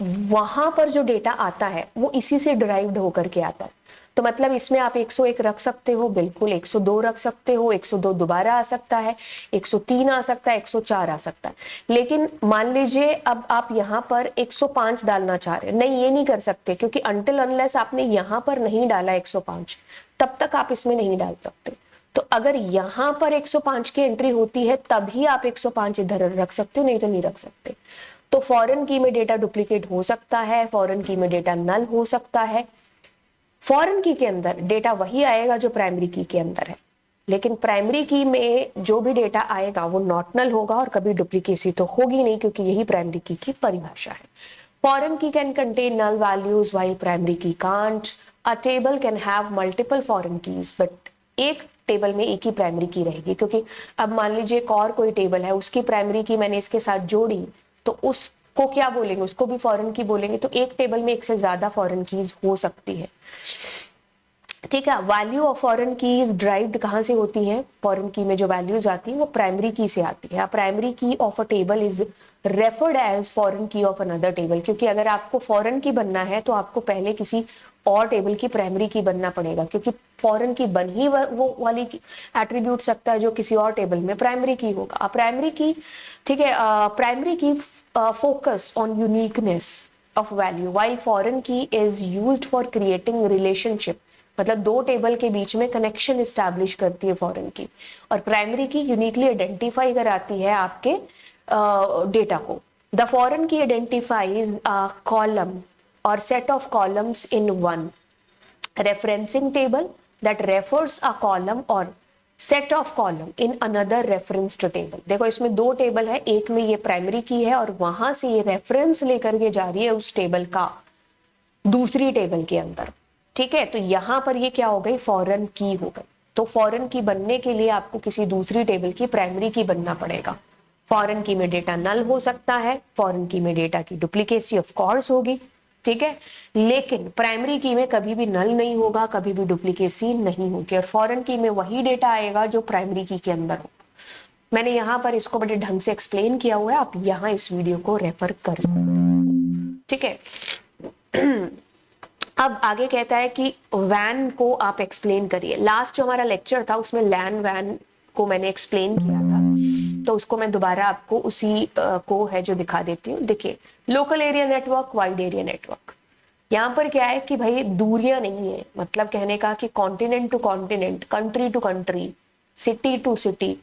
वहां पर जो डेटा आता है वो इसी से डिराइव्ड होकर के आता है। तो मतलब इसमें आप 101 रख सकते हो, बिल्कुल 102 रख सकते हो, 102 दोबारा आ सकता है, 103 आ सकता है, 104 आ सकता है। लेकिन मान लीजिए अब आप यहाँ पर 105 डालना चाह रहे हैं, नहीं ये नहीं कर सकते, क्योंकि अनटिल अनलेस आपने यहाँ पर नहीं डाला 105 तब तक आप इसमें नहीं डाल सकते। तो अगर यहाँ पर 105 की एंट्री होती है तभी आप 105 इधर रख सकते हो, नहीं तो नहीं रख सकते। तो फॉरेन की में डेटा डुप्लीकेट हो सकता है, फॉरेन की में डेटा नल हो सकता है। फॉरेन की के अंदर डेटा वही आएगा जो प्राइमरी की के अंदर है, लेकिन प्राइमरी की में जो भी डेटा आएगा वो नॉट नल होगा और कभी डुप्लीकेसी तो होगी नहीं, क्योंकि यही प्राइमरी की परिभाषा है। Foreign key can contain null values while primary key can't. A table can have multiple foreign keys, but एक टेबल में एक ही प्राइमरी की रहेगी, क्योंकि अब मान लीजिए एक और कोई टेबल है, उसकी प्राइमरी की मैंने इसके साथ जोड़ी, तो उसको क्या बोलेंगे, उसको भी फॉरेन की बोलेंगे। तो एक टेबल में एक से ज्यादा फॉरेन कीज हो सकती है, ठीक है। Value of foreign keys derived कहां से होती है, फॉरेन की में जो वैल्यूज आती है वो प्राइमरी की से आती है। Primary key of a table is referred as foreign key of another table, क्योंकि अगर आपको फॉरेन की बनना है तो आपको पहले किसी और टेबल की प्राइमरी की बनना पड़ेगा, क्योंकि फॉरेन की बन ही वो वाली एट्रीब्यूट सकता है जो किसी और टेबल में प्राइमरी की होगा। प्राइमरी की, ठीक है, primary key focus on uniqueness of value while foreign key is used for creating relationship, मतलब दो टेबल के बीच में कनेक्शन एस्टैब्लिश करती है फॉरेन की, और प्राइमरी की यूनिकली आइडेंटिफाई कराती है आपके डेटा को। द फॉरेन की identifies a column or set of columns in one referencing table that refers a column or set of column in another reference to table। देखो इसमें दो टेबल है, एक में ये प्राइमरी की है और वहां से ये रेफरेंस लेकर के जा रही है उस टेबल का दूसरी टेबल के अंदर, ठीक है। तो यहां पर ये क्या हो गई, फॉरेन की हो गई। तो फॉरेन की बनने के लिए आपको किसी दूसरी टेबल की प्राइमरी की बनना पड़ेगा। फॉरेन की में डेटा नल हो सकता है, फॉरेन की में डेटा की डुप्लीकेसी ऑफ कोर्स होगी, ठीक है, लेकिन प्राइमरी की में कभी भी नल नहीं होगा, कभी भी डुप्लीकेसी नहीं होगी, और फॉरेन की में वही डेटा आएगा जो प्राइमरी की के अंदर हो। मैंने यहाँ पर इसको बड़े ढंग से एक्सप्लेन किया हुआ है, आप यहाँ इस वीडियो को रेफर कर सकते हैं, ठीक है। अब आगे कहता है कि वैन को आप एक्सप्लेन करिए। लास्ट जो हमारा लेक्चर था उसमें लैन वैन को मैंने एक्सप्लेन किया था, तो उसको मैं दोबारा आपको उसी को है जो दिखा देती हूँ। देखिए, local area network, wide area network, यहाँ पर क्या है कि भाई दूरियां नहीं है, मतलब कहने का कि continent to continent, country to country, city to city,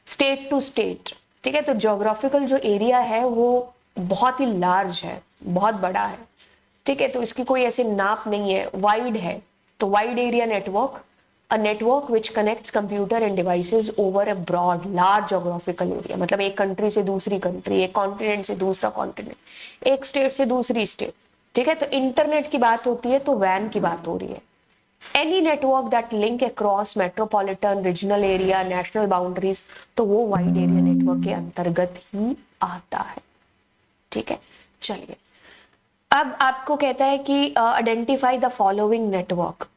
state to state, ठीक है। तो ज्योग्राफिकल जो एरिया है वो बहुत ही लार्ज है, बहुत बड़ा है, ठीक है। तो इसकी कोई ऐसे नाप नहीं है, वाइड है। तो wide area network, a network which connects computer and devices over a broad large geographical area, मतलब एक कंट्री से दूसरी कंट्री, एक कॉन्टिनेंट से दूसरा कॉन्टिनेंट, एक स्टेट से दूसरी स्टेट, ठीक है। तो इंटरनेट की बात होती है तो वैन की बात हो रही है। Any network that link across metropolitan, regional area, national boundaries, तो वो वाइड एरिया नेटवर्क के अंतर्गत ही आता है, ठीक है। चलिए, अब आपको कहता है कि identify the following network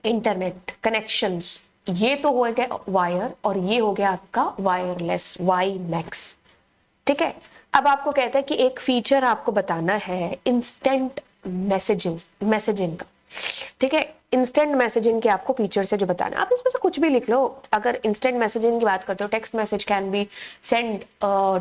internet connections. ये तो हो गया वायर और ये हो गया आपका वायरलेस, वाई मैक्स, ठीक है। अब आपको कहता है कि एक फीचर आपको बताना है इंस्टेंट मैसेजिंग का, ठीक है। इंस्टेंट मैसेजिंग के आपको फीचर से जो बताना है, आप इसमें से कुछ भी लिख लो। अगर इंस्टेंट मैसेजिंग की बात करते हो, text message can be send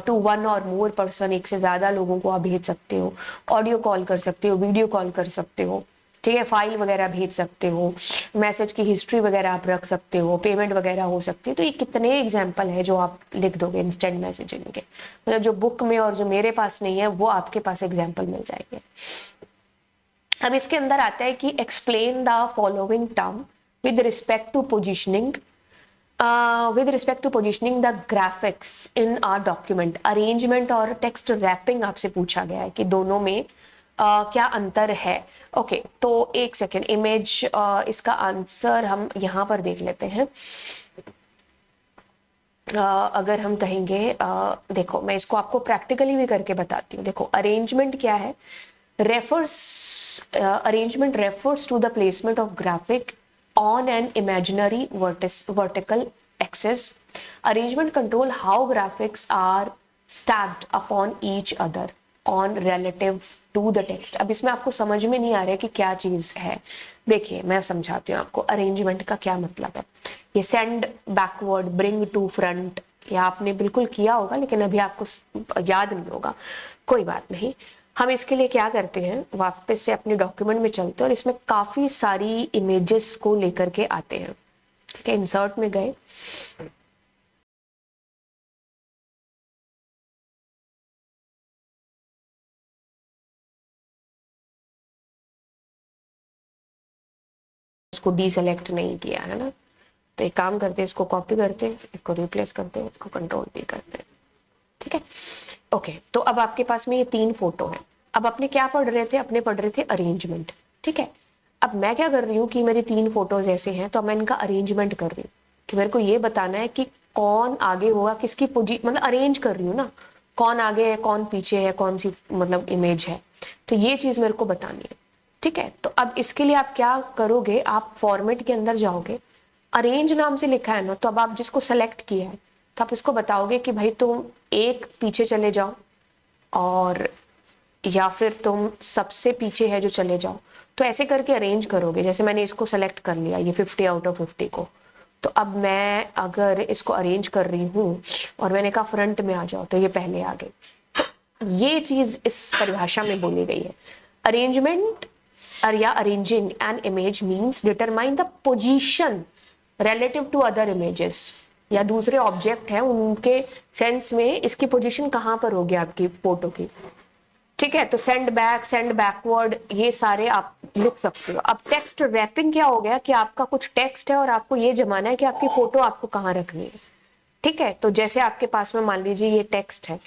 to one or more person, एक से ज्यादा लोगों को आप भेज सकते हो, ऑडियो कॉल कर सकते हो, वीडियो कॉल कर सकते हो, ठीक है, फाइल वगैरह भेज सकते हो, मैसेज की हिस्ट्री वगैरह आप रख सकते हो, पेमेंट वगैरह हो सकती है। तो ये कितने एग्जाम्पल है जो आप लिख दोगे इंस्टेंट मैसेजिंग के, मतलब जो बुक में और जो मेरे पास नहीं है वो आपके पास एग्जाम्पल मिल जाएंगे। अब इसके अंदर आता है कि explain the following term with respect to positioning, with respect to positioning the graphics in our document. Arrangement और टेक्स्ट रैपिंग आपसे पूछा गया है कि दोनों में क्या अंतर है। ओके, तो एक सेकेंड, इमेज, इसका आंसर हम यहाँ पर देख लेते हैं। अगर हम कहेंगे, देखो मैं इसको आपको प्रैक्टिकली भी करके बताती हूँ। देखो अरेंजमेंट क्या है, arrangement refers to the placement of graphic on an imaginary vertical axis. Arrangement control how graphics are stacked upon each other on relative to the text. अब इसमें आपको समझ में नहीं आ रहा है कि क्या चीज है। देखिए मैं समझाती हूँ आपको अरेंजमेंट का क्या मतलब है। ये send backward, bring to front, या आपने बिल्कुल किया होगा लेकिन अभी आपको याद नहीं होगा, कोई बात नहीं। हम इसके लिए क्या करते हैं, वापस से अपने डॉक्यूमेंट में चलते हैं और इसमें काफी सारी इमेजेस को लेकर के आते हैं, ठीक है। इंसर्ट में गए, इसको डीसेलेक्ट नहीं किया है ना, तो एक काम करते हैं, इसको कॉपी करते हैं, इसको रिप्लेस करते हैं, इसको कंट्रोल भी करते हैं, ठीक है। ओके, तो अब आपके पास में ये 3 फोटो है। अब अपने क्या पढ़ रहे थे, अपने पढ़ रहे थे अरेंजमेंट, ठीक है। अब मैं क्या कर रही हूँ कि मेरी 3 फोटोज ऐसे हैं, तो मैं इनका अरेंजमेंट कर रही हूँ कि मेरे को ये बताना है कि कौन आगे होगा, किसकी मतलब अरेंज कर रही हूँ ना, कौन आगे है, कौन पीछे है, कौन सी मतलब इमेज है, तो ये चीज मेरे को बतानी है, ठीक है। तो अब इसके लिए आप क्या करोगे, आप फॉर्मेट के अंदर जाओगे, अरेंज नाम से लिखा है ना, तो अब आप जिसको सेलेक्ट किया है तो आप इसको बताओगे कि भाई तुम एक पीछे चले जाओ, और या फिर तुम सबसे पीछे है जो चले जाओ। तो ऐसे करके अरेंज करोगे। जैसे मैंने इसको सेलेक्ट कर लिया, ये 50 आउट ऑफ 50 को, तो अब मैं अगर इसको अरेंज कर रही हूँ और मैंने कहा फ्रंट में आ जाओ, तो ये पहले आ गए। तो ये चीज इस परिभाषा में बोली गई है। अरेंजमेंट या arranging an image means determine the position relative to other images, या दूसरे ऑब्जेक्ट है उनके सेंस में इसकी पोजीशन कहां पर होगी आपकी फोटो की, ठीक है। तो सेंड बैक, सेंड बैकवर्ड, ये सारे आप लिख सकते हो। अब टेक्स्ट रैपिंग क्या हो गया कि आपका कुछ टेक्स्ट है और आपको ये जमाना है कि आपकी फोटो आपको कहाँ रखनी है, ठीक है। तो जैसे आपके पास में मान लीजिए ये टेक्स्ट है,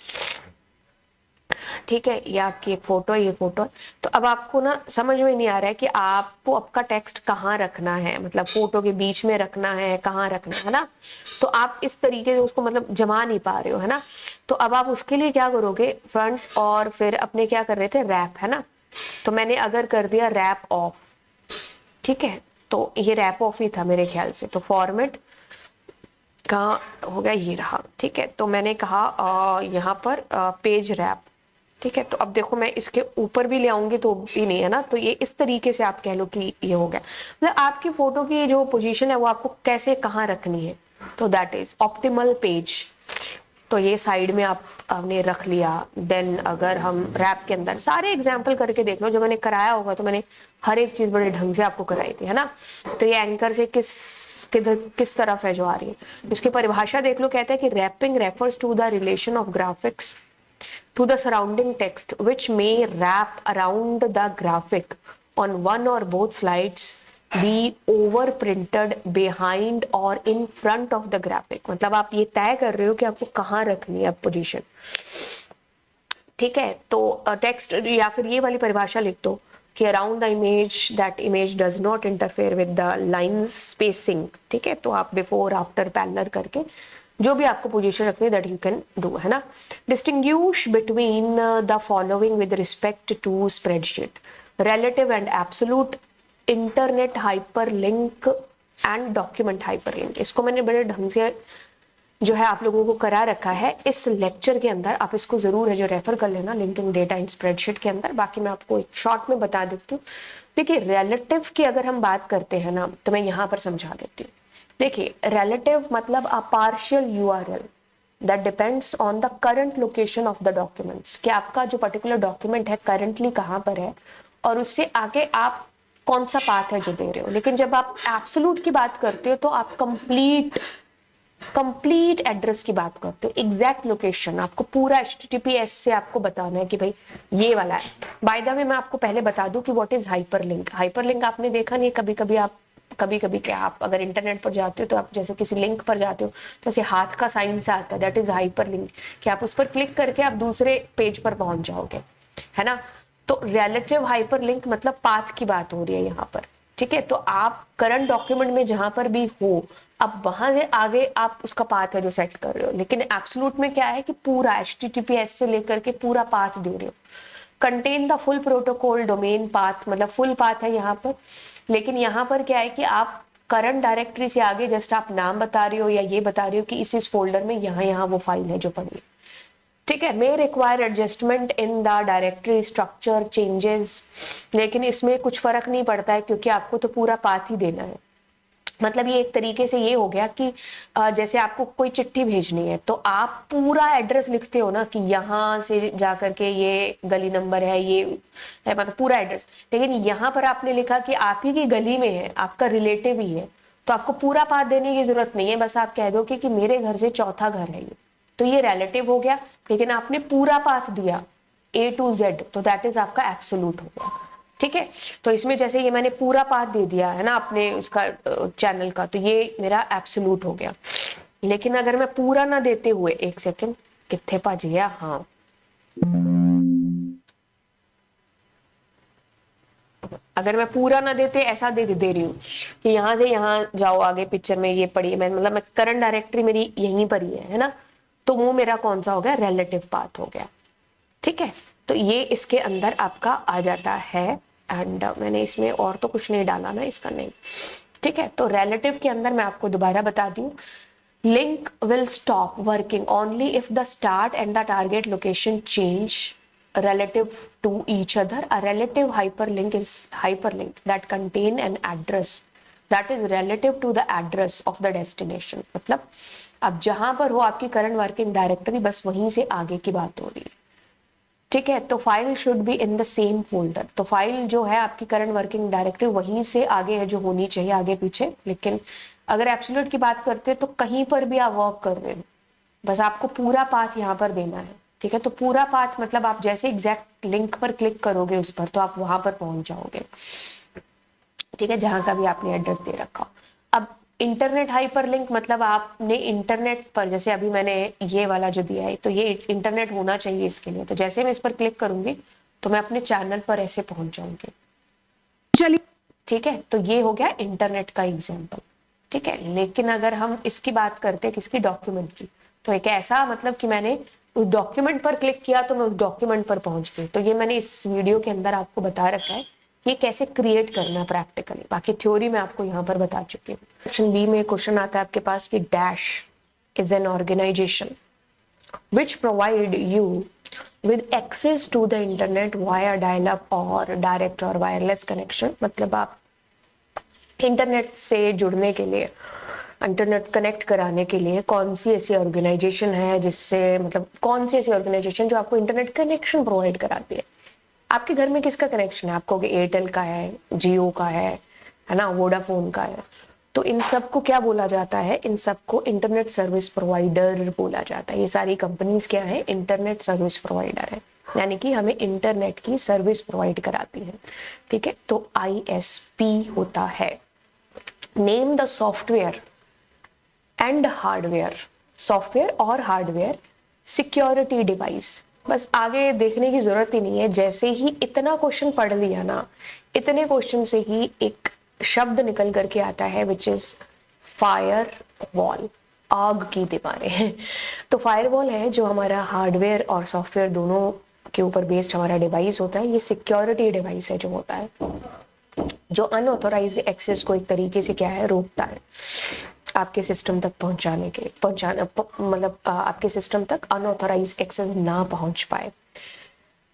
ठीक है, ये आपकी एक फोटो है, ये फोटो है। तो अब आपको ना समझ में नहीं आ रहा है कि आपको आपका टेक्स्ट कहाँ रखना है, मतलब फोटो के बीच में रखना है, कहाँ रखना है ना। तो आप इस तरीके से उसको मतलब जमा नहीं पा रहे हो, है ना। तो अब आप उसके लिए क्या करोगे, फ्रंट और फिर अपने क्या कर रहे थे, रैप, है ना। तो मैंने अगर कर दिया रैप ऑफ, ठीक है, तो ये रैप ऑफ ही था मेरे ख्याल से। तो फॉर्मेट कहाँ हो गया, ये रहा, ठीक है। तो मैंने कहा यहाँ पर पेज रैप, ठीक है। तो अब देखो मैं इसके ऊपर भी ले आऊंगी तो भी नहीं है ना, तो ये इस तरीके से आप कह लो कि ये हो गया। मतलब आपकी फोटो की जो पोजीशन है वो आपको कैसे कहाँ रखनी है, तो दैट इज ऑप्टिमल पेज। तो ये साइड में आपने रख लिया। देन अगर हम रैप के अंदर सारे एग्जाम्पल करके देख लो, जो मैंने कराया होगा तो मैंने हर एक चीज बड़े ढंग से आपको कराई थी, है ना। तो ये एंकर से किस तरफ है जो आ रही है, इसकी परिभाषा देख लो। कहते हैं कि wrapping refers to the relation of graphics to the surrounding text which may wrap around the graphic on one or both sides, be overprinted behind or in front of the graphic। मतलब आप ये तय कर रहे हो कि आपको कहाँ रखनी है पोजीशन, ठीक है। तो टेक्स्ट या फिर ये वाली परिभाषा लिख दो कि around the image, that image does not interfere with the line spacing, ठीक है। तो आप बिफोर आफ्टर पैनलर करके जो भी आपको पोजीशन रखनी है दैट यू कैन डू, है ना। Distinguish between the following with respect to spreadsheet, relative and absolute, internet hyperlink and document hyperlink. इसको मैंने बड़े ढंग से जो है आप लोगों को करा रखा है इस लेक्चर के अंदर, आप इसको जरूर है जो रेफर कर लेना लिंकिंग डेटा इन स्प्रेडशीट के अंदर। बाकी मैं आपको एक शॉर्ट में बता देती हूँ। देखिए रिलेटिव की अगर हम बात करते हैं ना, तो मैं यहाँ पर समझा देती हूँ। देखिए रिलेटिव मतलब a partial URL that depends on the current location of the documents, कि आपका जो पर्टिकुलर डॉक्यूमेंट है करंटली कहाँ पर है और उससे आगे आप कौन सा पाथ है जो दे रहे हो। लेकिन जब आप एब्सोल्यूट की बात करते हो तो आप कंप्लीट एड्रेस की बात करते हो, एग्जैक्ट लोकेशन, आपको पूरा HTTPS से आपको बताना है कि भाई ये वाला है। बाय द वे मैं आपको पहले बता दूं कि व्हाट इज हाइपरलिंक। हाइपरलिंक आपने देखा नहीं, कभी कभी क्या आप अगर इंटरनेट पर जाते हो तो आप जैसे किसी लिंक पर जाते हो तो ऐसे हाथ का साइन से आता है, दैट इज हाइपरलिंक, कि आप उस पर क्लिक करके आप दूसरे पेज पर पहुंच जाओगे, है ना। तो रिलेटिव हाइपरलिंक मतलब पाथ की बात हो रही है यहाँ पर, ठीक है। तो आप करंट डॉक्यूमेंट में जहां पर भी हो, अब वहां से आगे आप उसका पाथ है जो सेट कर रहे हो। लेकिन एब्सोल्यूट में क्या है कि पूरा HTTPS से लेकर के पूरा पाथ दे रहे हो। Contain the full protocol domain path, मतलब फुल पाथ है यहाँ पर। लेकिन यहाँ पर क्या है कि आप करंट डायरेक्टरी से आगे जस्ट आप नाम बता रहे हो या ये बता रहे हो कि इस फोल्डर में यहाँ वो फाइल है जो पड़ी है, ठीक है। May require adjustment in the directory structure changes, लेकिन इसमें कुछ फर्क नहीं पड़ता है क्योंकि आपको तो पूरा पाथ ही देना है। मतलब ये एक तरीके से ये हो गया कि जैसे आपको कोई चिट्ठी भेजनी है तो आप पूरा एड्रेस लिखते हो ना कि यहाँ से जाकर के ये गली नंबर है, ये है, मतलब पूरा एड्रेस। लेकिन यहाँ पर आपने लिखा कि आप ही की गली में है, आपका रिलेटिव ही है, तो आपको पूरा पाथ देने की जरूरत नहीं है। बस आप कह दो कि मेरे घर से चौथा घर है ये, तो ये रिलेटिव हो गया। लेकिन आपने पूरा पाथ दिया A to Z, तो दैट इज आपका एब्सोल्यूट हो गया, ठीक है। तो इसमें जैसे ये मैंने पूरा पाथ दे दिया है ना अपने उसका चैनल का, तो ये मेरा एब्सोल्यूट हो गया। लेकिन अगर मैं पूरा ना देते हुए, एक सेकेंड कितने पाज गया, हाँ, अगर मैं पूरा ना देते ऐसा दे रही हूँ कि यहाँ से यहाँ जाओ आगे पिक्चर में ये पड़ी है, मतलब मैं करंट डायरेक्टरी मेरी यहीं पर ही है ना, तो वो मेरा कौन सा हो गया, रिलेटिव पाथ हो गया, ठीक है। तो ये इसके अंदर आपका आ जाता है। एंड मैंने इसमें और तो कुछ नहीं डाला ना, इसका नहीं, ठीक है। तो रिलेटिव के अंदर मैं आपको दोबारा बता दूं, link will stop working only if the start and the target location change relative to each other. A relative hyperlink is hyperlink that contain an address that is relative to the address of the destination. मतलब अब जहां पर हो आपकी current working directory, बस वहीं से आगे की बात हो रही है, ठीक है। तो file should be in the same folder, तो फाइल जो है आपकी करंट वर्किंग डायरेक्टरी वहीं से आगे है जो होनी चाहिए, आगे पीछे। लेकिन अगर एब्सोल्यूट की बात करते हैं तो कहीं पर भी आप वर्क कर रहे हो, बस आपको पूरा पाथ यहाँ पर देना है, ठीक है। तो पूरा पाथ मतलब आप जैसे एग्जैक्ट लिंक पर क्लिक करोगे उस पर, तो आप वहां पर पहुंच जाओगे, ठीक है, जहां का भी आपने एड्रेस दे रखा हो। अब इंटरनेट हाइपरलिंक मतलब आपने इंटरनेट पर, जैसे अभी मैंने ये वाला जो दिया है, तो ये इंटरनेट होना चाहिए इसके लिए, तो जैसे मैं इस पर क्लिक करूंगी तो मैं अपने चैनल पर ऐसे पहुंच जाऊंगी, चलिए, ठीक है। तो ये हो गया इंटरनेट का एग्जाम्पल, ठीक है। लेकिन अगर हम इसकी बात करते हैं किसकी, डॉक्यूमेंट की, तो एक ऐसा मतलब कि मैंने उस डॉक्यूमेंट पर क्लिक किया तो मैं उस डॉक्यूमेंट पर पहुंच गई। तो ये मैंने इस वीडियो के अंदर आपको बता रखा है ये कैसे क्रिएट करना प्रैक्टिकली, बाकी थ्योरी मैं आपको यहाँ पर बता चुकी हूँ। सेक्शन बी में क्वेश्चन आता है आपके पास कि dash is an organisation which provide you with access to the internet via dial up or direct or wireless connection. मतलब आप इंटरनेट से जुड़ने के लिए, इंटरनेट कनेक्ट कराने के लिए कौन सी ऐसी ऑर्गेनाइजेशन है जिससे, मतलब कौन सी ऐसी ऑर्गेनाइजेशन जो आपको इंटरनेट कनेक्शन प्रोवाइड कराती है। आपके घर में किसका कनेक्शन है, आपको एयरटेल का है, जियो का है ना, वोडाफोन का है। तो इन सब को क्या बोला जाता है, इन सबको इंटरनेट सर्विस प्रोवाइडर बोला जाता है। ये सारी कंपनीज क्या है, इंटरनेट सर्विस प्रोवाइडर है, यानी कि हमें इंटरनेट की सर्विस प्रोवाइड कराती है, ठीक है। तो ISP होता है। Name the software and hardware, software और हार्डवेयर सिक्योरिटी डिवाइस। बस आगे देखने की जरूरत ही नहीं है, जैसे ही इतना क्वेश्चन पढ़ लिया ना, इतने क्वेश्चन से ही एक शब्द निकल करके आता है विच इज फायर वॉल, आग की दीवारें। तो फायरवॉल है जो हमारा हार्डवेयर और सॉफ्टवेयर दोनों के ऊपर बेस्ड हमारा डिवाइस होता है। ये सिक्योरिटी डिवाइस है जो होता है, जो अनऑथोराइज्ड एक्सेस को एक तरीके से क्या है, रोकता है। आपके सिस्टम तक मतलब आपके सिस्टम तक अनऑथराइज एक्सेस ना पहुंच पाए।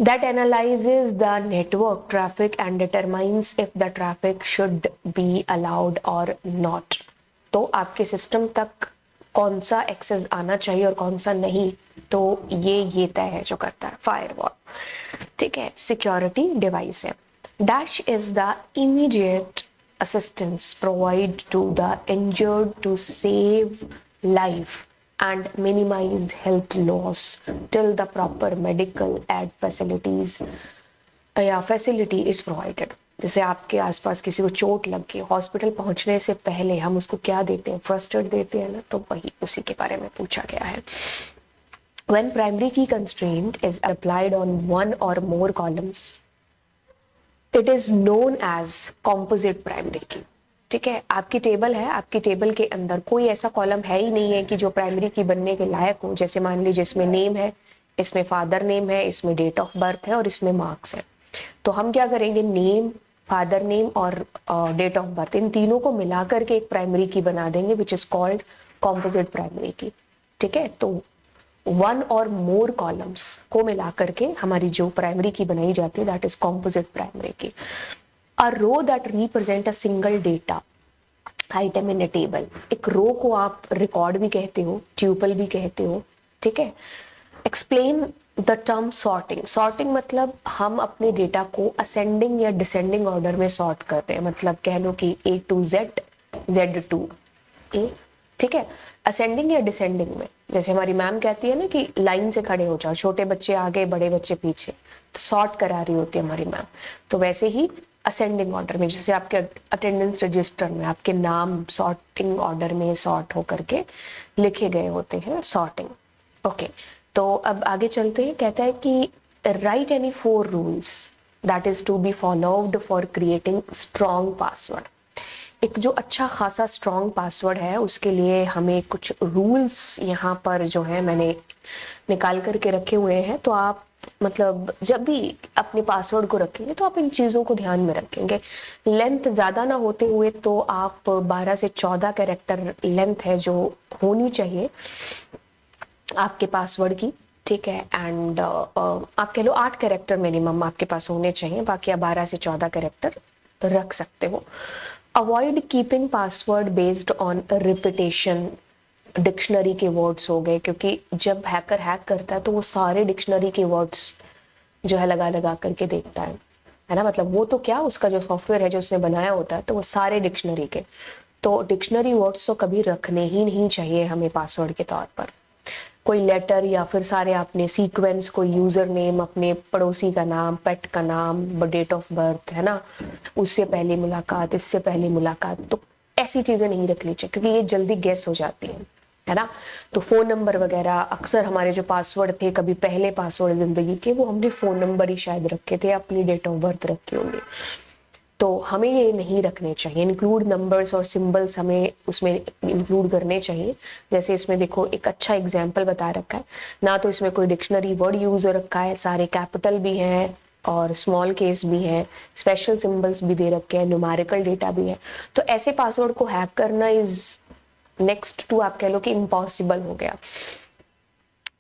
That analyzes the network traffic and determines if the traffic should be allowed or not। तो आपके सिस्टम तक कौन सा एक्सेस आना चाहिए और कौन सा नहीं, तो ये तय है जो करता है फायरवॉल। ठीक है, सिक्योरिटी डिवाइस है। Dash is the immediate assistance provide to the injured to save life and minimize health loss till the proper medical aid facilities या facility is provided। जैसे आपके आसपास किसी को चोट लग गई, हॉस्पिटल पहुंचने से पहले हम उसको क्या देते हैं, फर्स्ट एड देते हैं ना, तो वही उसी के बारे में पूछा गया है। When primary key constraint is applied on one or more columns, it is known as composite primary key. ठीक है, आपकी टेबल है, आपकी टेबल के अंदर कोई ऐसा कॉलम है ही नहीं है कि जो प्राइमरी की बनने के लायक हो। जैसे मान लीजिए इसमें नेम है, इसमें फादर नेम है, इसमें डेट ऑफ बर्थ है और इसमें मार्क्स है। तो हम क्या करेंगे, नेम, फादर नेम और डेट ऑफ बर्थ, इन तीनों को मिला करके एक प्राइमरी की बना देंगे which is called composite primary key. ठीक है, तो वन और मोर कॉलम्स को मिला करके हमारी जो प्राइमरी की बनाई जाती है that is composite primary key. A row that represent a single data item in a table. एक रो को आप रिकॉर्ड भी कहते हो, ट्यूपल भी कहते हो। ठीक है, explain the term sorting. Sorting मतलब हम अपने डेटा को असेंडिंग या डिसेंडिंग ऑर्डर में सॉर्ट करते हैं। मतलब कह लो कि A to Z, Z to A। ठीक है, असेंडिंग या डिसेंडिंग में, जैसे हमारी मैम कहती है ना कि लाइन से खड़े हो जाओ, छोटे बच्चे आगे बड़े बच्चे पीछे, तो सॉर्ट करा रही होती है हमारी मैम। तो वैसे ही असेंडिंग ऑर्डर में, जैसे आपके अटेंडेंस रजिस्टर में आपके नाम सॉर्टिंग ऑर्डर में सॉर्ट होकर के लिखे गए होते हैं, सॉर्टिंग। ओके, तो अब आगे चलते हैं। कहता है कि write any 4 rules that is to be followed for creating strong password. एक जो अच्छा खासा स्ट्रॉन्ग पासवर्ड है उसके लिए हमें कुछ रूल्स यहाँ पर जो है मैंने निकाल करके रखे हुए हैं। तो आप मतलब जब भी अपने पासवर्ड को रखेंगे तो आप इन चीज़ों को ध्यान में रखेंगे। लेंथ ज़्यादा ना होते हुए तो आप 12 से 14 कैरेक्टर लेंथ है जो होनी चाहिए आपके पासवर्ड की। ठीक है, एंड आप कह लो 8 कैरेक्टर मिनिमम आपके पास होने चाहिए, बाकी आप 12 से 14 कैरेक्टर रख सकते हो। Avoid keeping password based on repetition. Dictionary के वर्ड्स हो गए, क्योंकि जब हैकर हैक करता है तो वो सारे डिक्शनरी के वर्ड्स जो है लगा लगा करके देखता है ना। मतलब वो तो क्या, उसका जो सॉफ्टवेयर है जो उसने बनाया होता है तो वो सारे डिक्शनरी के, तो डिक्शनरी वर्ड्स तो कभी रखने ही नहीं चाहिए हमें पासवर्ड के तौर पर। कोई लेटर या फिर सारे आपने सीक्वेंस, कोई यूजर नेम, अपने पड़ोसी का नाम, पेट का नाम, डेट ऑफ बर्थ, है ना, उससे पहले मुलाकात, इससे पहले मुलाकात, तो ऐसी चीजें नहीं रखनी चाहिए क्योंकि ये जल्दी गेस हो जाती है ना। तो फोन नंबर वगैरह, अक्सर हमारे जो पासवर्ड थे कभी पहले पासवर्ड जिंदगी के, वो हमने फोन नंबर ही शायद रखे थे, अपनी डेट ऑफ बर्थ रखे होंगे, तो हमें ये नहीं रखने चाहिए। इंक्लूड नंबर्स और सिंबल्स हमें उसमें इंक्लूड करने चाहिए। जैसे इसमें देखो एक अच्छा एग्जाम्पल बता रखा है ना, तो इसमें कोई डिक्शनरी वर्ड यूज रखा है, सारे कैपिटल भी हैं और स्मॉल केस भी है, स्पेशल सिंबल्स भी दे रखे हैं, न्यूमेरिकल डेटा भी है। तो ऐसे पासवर्ड को हैक करना इज नेक्स्ट टू आप कह लो कि इम्पॉसिबल हो गया।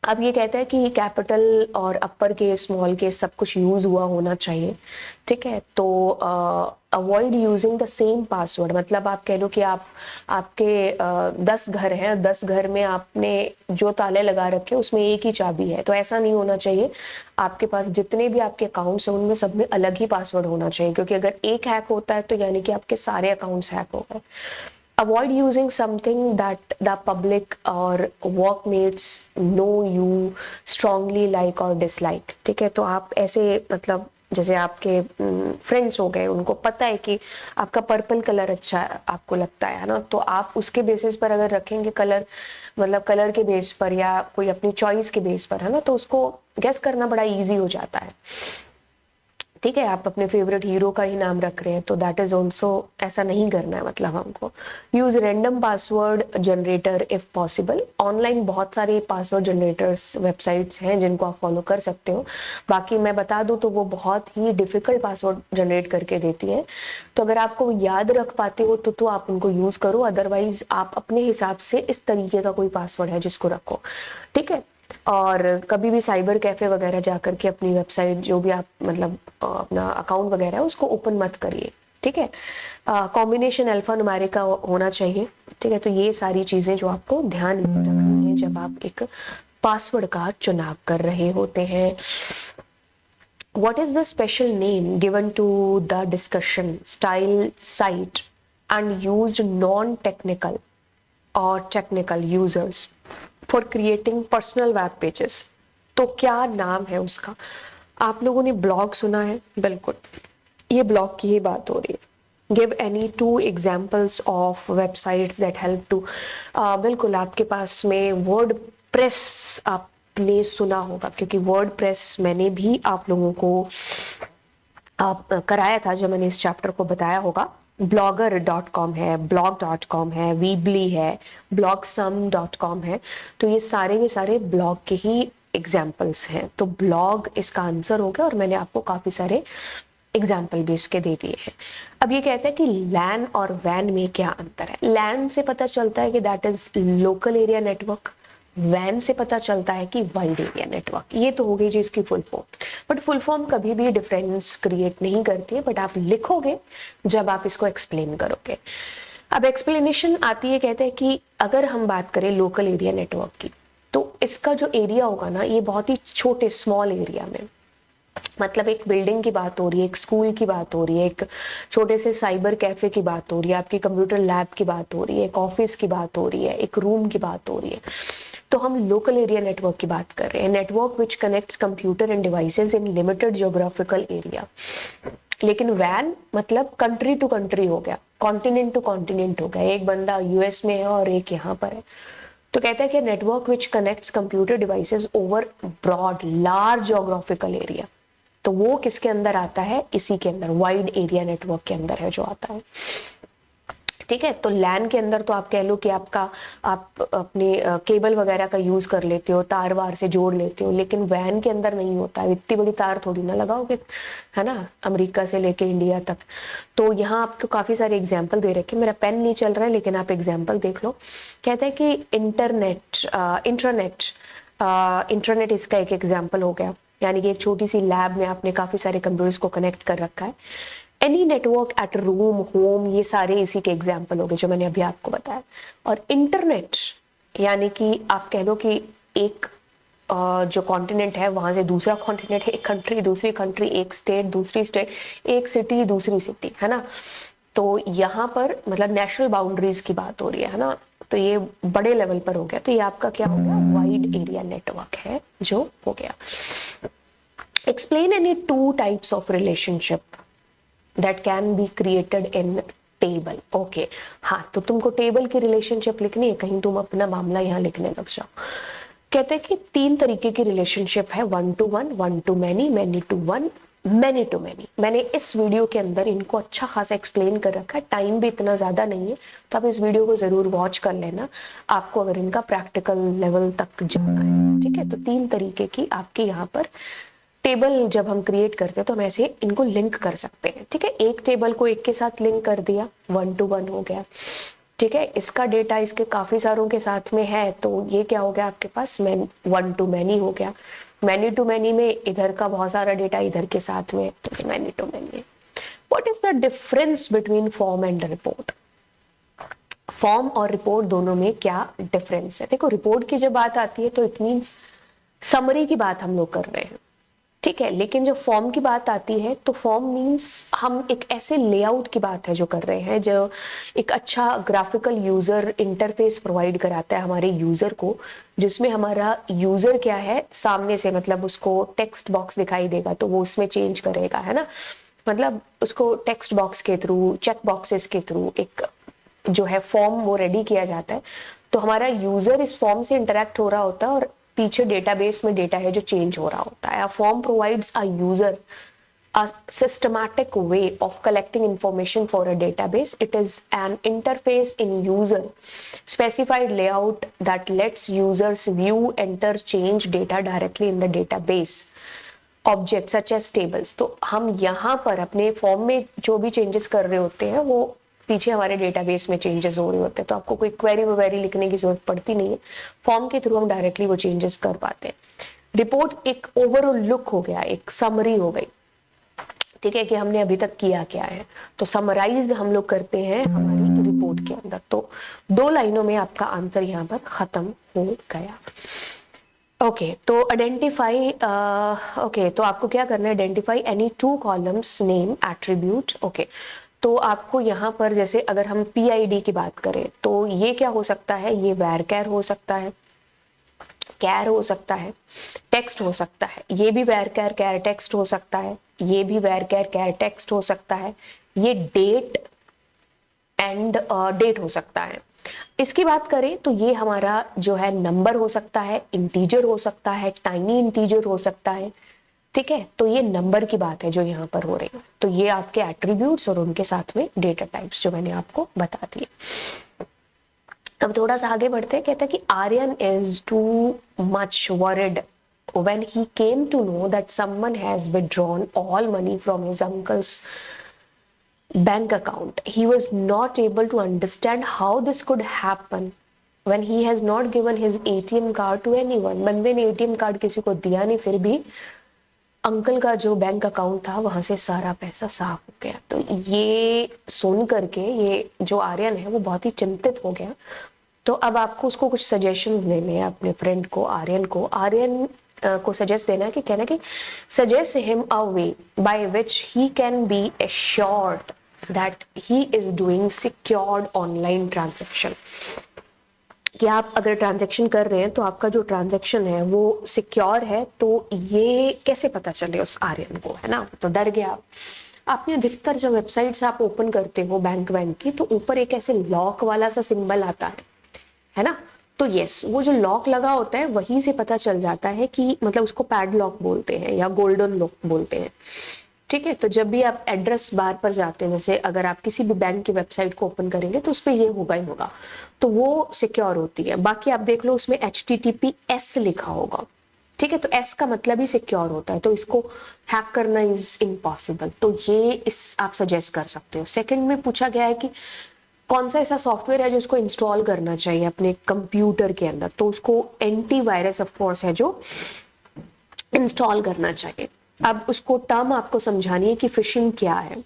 अब ये कहता है कि कैपिटल और अपर केस, स्मॉल केस सब कुछ यूज हुआ होना चाहिए। ठीक है, तो avoid using the same password. मतलब आप कह लो कि आपके 10 घर हैं, 10 घर में आपने जो ताले लगा रखे उसमें एक ही चाबी है, तो ऐसा नहीं होना चाहिए। आपके पास जितने भी आपके अकाउंट्स हैं उनमें सब में अलग ही पासवर्ड होना चाहिए, क्योंकि अगर एक हैक होता है तो यानी कि आपके सारे अकाउंट्स हैक हो गए। Avoid using something that the public or workmates know you strongly like or dislike। ठीक है, तो आप ऐसे मतलब जैसे आपके फ्रेंड्स हो गए, उनको पता है कि आपका पर्पल कलर अच्छा आपको लगता है ना, तो आप उसके बेसिस पर अगर रखेंगे कलर, मतलब कलर के बेस पर या कोई अपनी चॉइस के बेस पर, है ना, तो उसको गेस करना बड़ा इजी हो जाता है। ठीक है, आप अपने फेवरेट हीरो का ही नाम रख रहे हैं तो दैट इज ऑल्सो, ऐसा नहीं करना है। मतलब हमको use random password generator if possible. Online बहुत सारे पासवर्ड जनरेटर्स वेबसाइट्स हैं जिनको आप फॉलो कर सकते हो। बाकी मैं बता दूं तो वो बहुत ही डिफिकल्ट पासवर्ड जनरेट करके देती है, तो अगर आपको याद रख पाते हो तो आप उनको यूज करो, अदरवाइज आप अपने हिसाब से इस तरीके का कोई पासवर्ड है जिसको रखो, ठीक है। और कभी भी साइबर कैफे वगैरह जाकर के अपनी वेबसाइट जो भी आप मतलब अपना अकाउंट वगैरह है उसको ओपन मत करिए, ठीक है। कॉम्बिनेशन अल्फा न्यूमेरिक का होना चाहिए, ठीक है। तो ये सारी चीजें जो आपको ध्यान में रखनी है जब आप एक पासवर्ड का चुनाव कर रहे होते हैं। What is the special name given to the discussion style site and used non-technical or technical users for creating personal web pages? तो क्या नाम है उसका? आप लोगों ने ब्लॉग सुना है? बिल्कुल, ये ब्लॉग की ही बात हो रही है। Give any 2 examples of websites that help to, बिल्कुल आपके पास में वर्ड प्रेस आपने सुना होगा, क्योंकि वर्ड प्रेस मैंने भी आप लोगों को कराया था जब मैंने इस चैप्टर को बताया होगा। blogger.com है, blog.com है, weebly है, blogsum.com है, तो ये सारे के सारे ब्लॉग के ही एग्जाम्पल्स हैं। तो ब्लॉग इसका आंसर हो गया और मैंने आपको काफी सारे एग्जाम्पल भी इसके दे दिए हैं। अब ये कहता है कि लैन और वैन में क्या अंतर है। लैन से पता चलता है कि that is local area network, वैन से पता चलता है कि वाइड एरिया नेटवर्क। ये तो हो गई जी इसकी full form, but full form कभी भी डिफरेंस क्रिएट नहीं करती है, बट आप लिखोगे जब आप इसको एक्सप्लेन करोगे। अब एक्सप्लेनेशन आती है, कहते हैं कि अगर हम बात करें लोकल एरिया नेटवर्क की, तो इसका जो एरिया होगा ना, ये बहुत ही छोटे स्मॉल एरिया में, मतलब एक बिल्डिंग की बात हो रही है, एक स्कूल की बात हो रही है, एक छोटे से साइबर कैफे की बात हो रही है, आपकी कंप्यूटर लैब की बात हो रही है, एक ऑफिस की बात हो रही है, एक रूम की बात हो रही है, तो हम लोकल एरिया नेटवर्क की बात कर रहे हैं। Network which connects computer end devices in limited geographical area. लेकिन वैन मतलब कंट्री टू कंट्री हो गया, कॉन्टिनेंट टू कॉन्टिनेंट हो गया, एक बंदा यूएस में है और एक यहाँ पर है। तो कहता है कि network which connects computer devices over broad large geographical area, तो वो किसके अंदर आता है, इसी के अंदर वाइड एरिया नेटवर्क के अंदर है जो आता है, ठीक है। तो लैन के अंदर तो आप कह लो कि आप अपने केबल वगैरह का यूज कर लेते हो, तार वार से जोड़ लेते हो, लेकिन वैन के अंदर नहीं होता है, इतनी बड़ी तार थोड़ी ना लगाओगे, है ना, अमेरिका से लेके इंडिया तक। तो यहाँ आपको काफी सारे एग्जाम्पल दे रखे, मेरा पेन नहीं चल रहा है लेकिन आप एग्जाम्पल देख लो। कहते हैं कि इंटरनेट इसका एक एग्जाम्पल हो गया, यानी कि एक छोटी सी लैब में आपने काफी सारे कंप्यूटर्स को कनेक्ट कर रखा है। Any network at room, home, ये सारे इसी के एग्जाम्पल हो गए जो मैंने अभी आपको बताया। और इंटरनेट यानी कि आप कह लो कि एक जो कॉन्टिनेंट है वहां से दूसरा कॉन्टिनेंट है, एक कंट्री दूसरी कंट्री, एक स्टेट दूसरी स्टेट, एक सिटी दूसरी सिटी, है ना। तो यहाँ पर मतलब नेशनल बाउंड्रीज की बात हो रही है ना, तो ये बड़े लेवल पर हो गया। तो ये आपका क्या हो गया, वाइड एरिया नेटवर्क है जो हो गया। Explain any 2 types of relationship that can be created in table. Okay, हाँ, तो तुमको टेबल की रिलेशनशिप लिखनी है, कहीं तुम अपना मामला यहाँ लिखने लग जाओ। कहते हैं कि 3 तरीके की रिलेशनशिप है, 1 to 1, 1 to many, many to 1, many to many। मैंने इस वीडियो के अंदर इनको अच्छा खासा एक्सप्लेन कर रखा है, टाइम भी इतना ज्यादा नहीं है, तो आप इस वीडियो को जरूर वॉच कर लेना आपको अगर इनका प्रैक्टिकल लेवल तक जाना है, ठीक है। तो 3 तरीके की आपके यहाँ पर टेबल जब हम क्रिएट करते हैं तो हम ऐसे इनको लिंक कर सकते हैं, ठीक है। एक टेबल को एक के साथ लिंक कर दिया, 1 to 1 हो गया, ठीक है। इसका डेटा इसके काफी सारों के साथ में है, तो ये क्या हो गया आपके पास, 1 to many हो गया। मैनी टू मैनी में इधर का बहुत सारा डेटा इधर के साथ में, तो many to many. What is the difference between form and report. Form और रिपोर्ट दोनों में क्या डिफरेंस है। देखो, रिपोर्ट की जब बात आती है तो इट मीन्स समरी की बात हम लोग कर रहे हैं, ठीक है। लेकिन जब फॉर्म की बात आती है तो फॉर्म मींस हम एक ऐसे लेआउट की बात है जो कर रहे हैं, जो एक अच्छा ग्राफिकल यूजर इंटरफेस प्रोवाइड कराता है हमारे यूजर को, जिसमें हमारा यूजर क्या है, सामने से मतलब उसको टेक्स्ट बॉक्स दिखाई देगा तो वो उसमें चेंज करेगा, है ना। मतलब उसको टेक्स्ट बॉक्स के थ्रू, चेक बॉक्सेस के थ्रू एक जो है फॉर्म वो रेडी किया जाता है। तो हमारा यूजर इस फॉर्म से इंटरेक्ट हो रहा होता है और पीछे डेटाबेस में डेटा है जो चेंज हो रहा होता है। Form provides a user a systematic way of collecting information for a database. It is an interface in user specified layout that lets users view, enter, change data directly in the database object such as tables. तो हम यहाँ पर अपने form में जो भी changes कर रहे होते हैं वो पीछे हमारे डेटाबेस में चेंजेस हो रहे होते हैं, तो आपको कोई क्वेरी वगैरह लिखने की जरूरत पड़ती नहीं है, फॉर्म के थ्रू हम डायरेक्टली वो चेंजेस कर पाते हैं। रिपोर्ट एक ओवरऑल लुक हो गया, एक समरी हो गई, ठीक है, कि हमने अभी तक किया क्या है, तो समराइज हम लोग करते हैं हमारी रिपोर्ट के अंदर। तो 2 लाइनों में आपका आंसर यहाँ पर खत्म हो गया। ओके, तो आइडेंटिफाई, ओके, तो आपको क्या करना है, identify any 2 columns name attribute. Okay, तो आपको यहाँ पर जैसे अगर हम PID की बात करें तो ये क्या हो सकता है, ये varchar हो सकता है, कैर हो सकता है, टेक्स्ट हो सकता है, ये भी varchar कैर टेक्स्ट हो सकता है, ये भी varchar कैर टेक्स्ट हो सकता है, ये डेट एंड डेट हो सकता है। इसकी बात करें तो ये हमारा जो है नंबर हो सकता है, इंटीजर हो सकता है, टाइनी इंटीजर हो सकता है, ठीक है, तो ये नंबर की बात है जो यहाँ पर हो रही है। तो ये आपके एट्रीब्यूट्स और उनके साथ में डेटा टाइप्स जो मैंने आपको बता दिए। अब थोड़ा सा आगे बढ़ते हैं, कहता है कि Aryan is too much worried when he came to know that someone has withdrawn all money from his uncle's bank account. He was not able to understand how this could happen when he has not given his ATM card to anyone. बंदे ने ATM card किसी को दिया नहीं, फिर भी uncle का जो बैंक अकाउंट था वहां से सारा पैसा साफ हो गया। तो ये सुन करके ये जो आर्यन है वो बहुत ही चिंतित हो गया। तो अब आपको उसको कुछ सजेशंस देने हैं अपने फ्रेंड को, आर्यन को। आर्यन को सजेस्ट देना है कि कहना कि suggest him a way by which he can be assured that he is doing secured online transaction. कि आप अगर ट्रांजैक्शन कर रहे हैं तो आपका जो ट्रांजैक्शन है वो सिक्योर है, तो ये कैसे पता चले उस आर्यन को, है ना। तो डर गया आप। आपने अधिकतर जो वेबसाइट्स आप ओपन करते हो बैंक की, तो ऊपर एक ऐसे लॉक वाला सा सिंबल आता है ना। तो यस, वो जो लॉक लगा होता है वहीं से पता चल जाता है कि मतलब उसको पैडलॉक बोलते हैं या गोल्डन लॉक बोलते हैं, ठीक है। तो जब भी आप एड्रेस बार पर जाते हैं, जैसे अगर आप किसी भी बैंक की वेबसाइट को ओपन करेंगे तो उस पर ये होगा ही होगा, तो वो सिक्योर होती है। बाकी आप देख लो उसमें HTTPS लिखा होगा, ठीक है, तो S का मतलब ही सिक्योर होता है, तो इसको हैक करना इज इम्पॉसिबल। तो ये इस आप सजेस्ट कर सकते हो। सेकंड में पूछा गया है कि कौन सा ऐसा सॉफ्टवेयर है जो उसको इंस्टॉल करना चाहिए अपने कंप्यूटर के अंदर, तो उसको एंटीवायरस ऑफ कोर्स है जो इंस्टॉल करना चाहिए। अब उसको टर्म आपको समझानी है कि फिशिंग क्या है।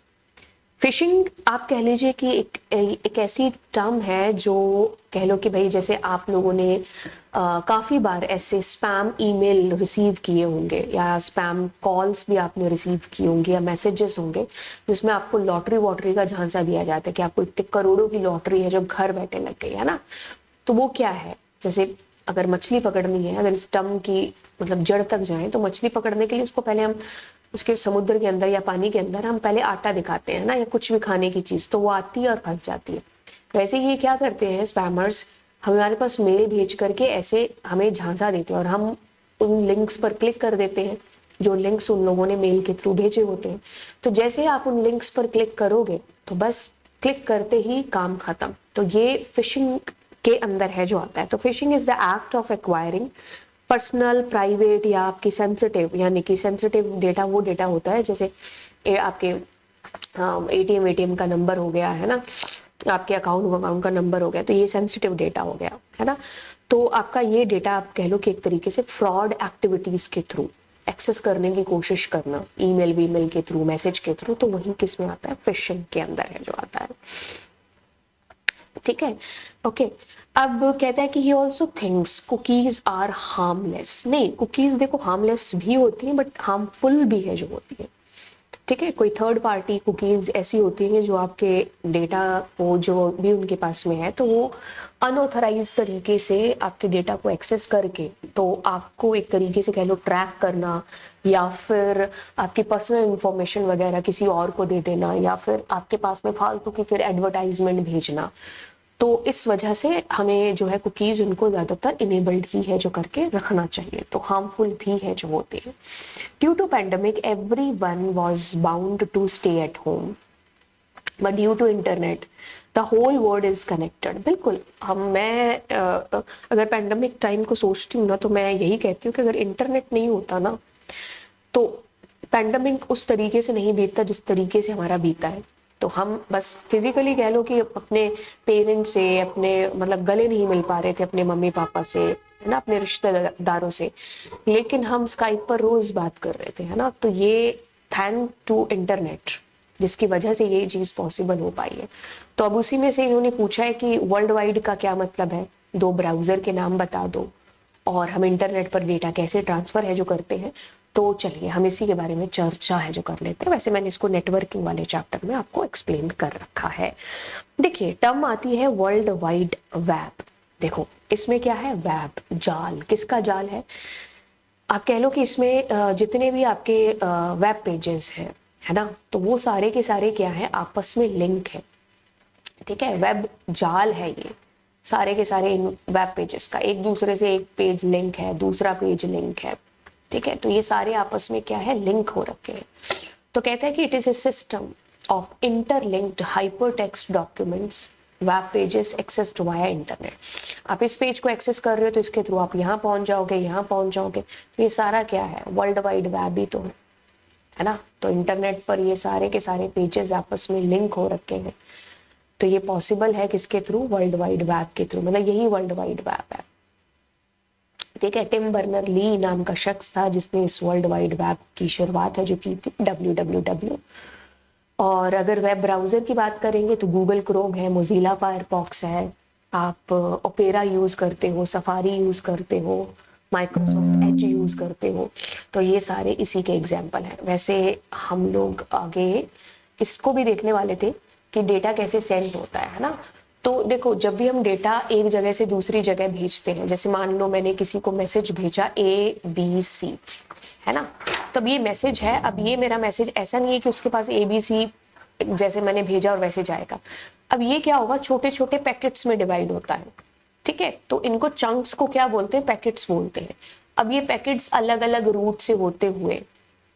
फिशिंग आप कह लीजिए कि एक ऐसी टर्म है जो कह लो कि भाई जैसे आप लोगों ने काफ़ी बार ऐसे स्पैम ईमेल रिसीव किए होंगे या स्पैम कॉल्स भी आपने रिसीव किए होंगे या मैसेजेस होंगे जिसमें आपको लॉटरी वॉटरी का झांसा दिया जाता है कि आपको इतने करोड़ों की लॉटरी है जो घर बैठे लग गई, है ना। तो वो क्या है, जैसे अगर मछली पकड़नी है, अगर इस टर्म की मतलब जड़ तक जाए तो मछली पकड़ने के लिए उसको पहले हम उसके समुद्र के अंदर या पानी के अंदर हम पहले आटा दिखाते हैं ना, या कुछ भी खाने की चीज, तो वो आती है और फंस जाती है। वैसे ही ये क्या करते हैं स्पैमर्स, हमारे पास मेल भेज करके ऐसे हमें झांसा देते हैं और हम उन लिंक्स पर क्लिक कर देते हैं जो लिंक्स उन लोगों ने मेल के थ्रू भेजे होते हैं। तो जैसे आप उन लिंक्स पर क्लिक करोगे तो बस क्लिक करते ही काम खत्म। तो ये फिशिंग के अंदर है जो आता है। तो fishing is the act of acquiring personal, private या आपकी सेंसिटिव, यानी कि सेंसिटिव डेटा वो डेटा होता है जैसे आपके एटीएम का नंबर हो गया, है ना, आपके अकाउंट का नंबर हो गया, तो ये सेंसिटिव डेटा हो गया, है ना। तो आपका ये डेटा आप कह लो कि एक तरीके से फ्रॉड एक्टिविटीज के थ्रू एक्सेस करने की कोशिश करना, ईमेल के थ्रू, मैसेज के थ्रू, तो वही किस में आता है, फिशिंग के अंदर है जो आता है, ठीक है। ओके, अब कहता है कि he also thinks cookies are harmless. नहीं, कुकीज देखो हार्मलेस भी होती हैं बट हार्मफुल भी है जो होती है, ठीक है। कोई थर्ड पार्टी कुकीज ऐसी होती हैं जो आपके डेटा को जो भी उनके पास में है तो वो अनऑथराइज तरीके से आपके डेटा को एक्सेस करके तो आपको एक तरीके से कह लो ट्रैक करना, या फिर आपकी पर्सनल इंफॉर्मेशन वगैरह किसी और को दे देना, या फिर आपके पास में फालतू की फिर एडवर्टाइजमेंट भेजना। तो इस वजह से हमें जो है कुकीज उनको ज़्यादातर इनेबल्ड ही है जो करके रखना चाहिए, तो हार्मफुल भी है जो होते हैं। Due to pandemic everyone was bound to stay at home but due to internet the whole world is connected. बिल्कुल, अगर पैंडमिक टाइम को सोचती हूँ ना, तो मैं यही कहती हूँ कि अगर इंटरनेट नहीं होता ना, तो पैंडमिक उस तरीके से नहीं बीतता जिस तरीके से हमारा बीता है। तो हम बस फिजिकली कह लो कि अपने पेरेंट्स से, अपने मतलब गले नहीं मिल पा रहे थे अपने मम्मी पापा से, है ना, अपने रिश्तेदारों से, लेकिन हम स्काइप पर रोज बात कर रहे थे, है ना। तो ये थैंक टू इंटरनेट, जिसकी वजह से ये चीज पॉसिबल हो पाई है। तो अब उसी में से इन्होंने पूछा है कि वर्ल्ड वाइड का क्या मतलब है, 2 ब्राउजर के नाम बता दो, और हम इंटरनेट पर डेटा कैसे ट्रांसफर है जो करते हैं। तो चलिए हम इसी के बारे में चर्चा है जो कर लेते हैं। वैसे मैंने इसको नेटवर्किंग वाले चैप्टर में आपको एक्सप्लेन कर रखा है। देखिए, टर्म आती है वर्ल्ड वाइड वेब। देखो इसमें क्या है, वेब, जाल। किसका जाल है? आप कह लो कि इसमें जितने भी आपके वेब पेजेस हैं, है ना, तो वो सारे के सारे क्या है, आपस में लिंक है। ठीक है, वेब जाल है ये, सारे के सारे इन वेब पेजेस का एक दूसरे से एक पेज लिंक है, दूसरा पेज लिंक है। ठीक है, तो ये सारे आपस में क्या है, लिंक हो रखे हैं। तो कहते हैं कि it is a system of interlinked hypertext documents web pages accessed via internet. आप इस पेज को एक्सेस कर रहे हो तो इसके थ्रू आप यहाँ पहुंच जाओगे, यहाँ पहुंच जाओगे। ये सारा क्या है, वर्ल्ड वाइड वेब ही तो है ना। तो इंटरनेट पर ये सारे के सारे पेजेस आपस में लिंक हो रखे हैं। तो ये पॉसिबल है किसके थ्रू, वर्ल्ड वाइड वेब के थ्रू, मतलब यही वर्ल्ड वाइड वेब है। ठीक है, टिम बर्नर ली नाम का शख्स था जिसने इस वर्ल्ड वाइड वेब की शुरुआत है जो की थी www। और अगर वेब ब्राउजर की बात करेंगे तो गूगल क्रोम है, मोजिला फायरफॉक्स है, आप ओपेरा यूज करते हो, सफारी यूज करते हो, माइक्रोसॉफ्ट एज यूज करते हो। तो ये सारे इसी के एग्जाम्पल हैं। वैसे हम लोग आगे इसको भी देखने वाले थे कि डेटा कैसे सेंड होता है ना। तो देखो, जब भी हम डेटा एक जगह से दूसरी जगह भेजते हैं, जैसे मान लो मैंने किसी को मैसेज भेजा ABC, है ना, तब ये मैसेज है। अब ये मेरा मैसेज ऐसा नहीं है कि उसके पास ABC जैसे मैंने भेजा और वैसे जाएगा। अब ये क्या होगा, छोटे छोटे पैकेट्स में डिवाइड होता है। ठीक है, तो इनको चंक्स को क्या बोलते हैं, पैकेट्स बोलते हैं। अब ये पैकेट्स अलग अलग रूट से होते हुए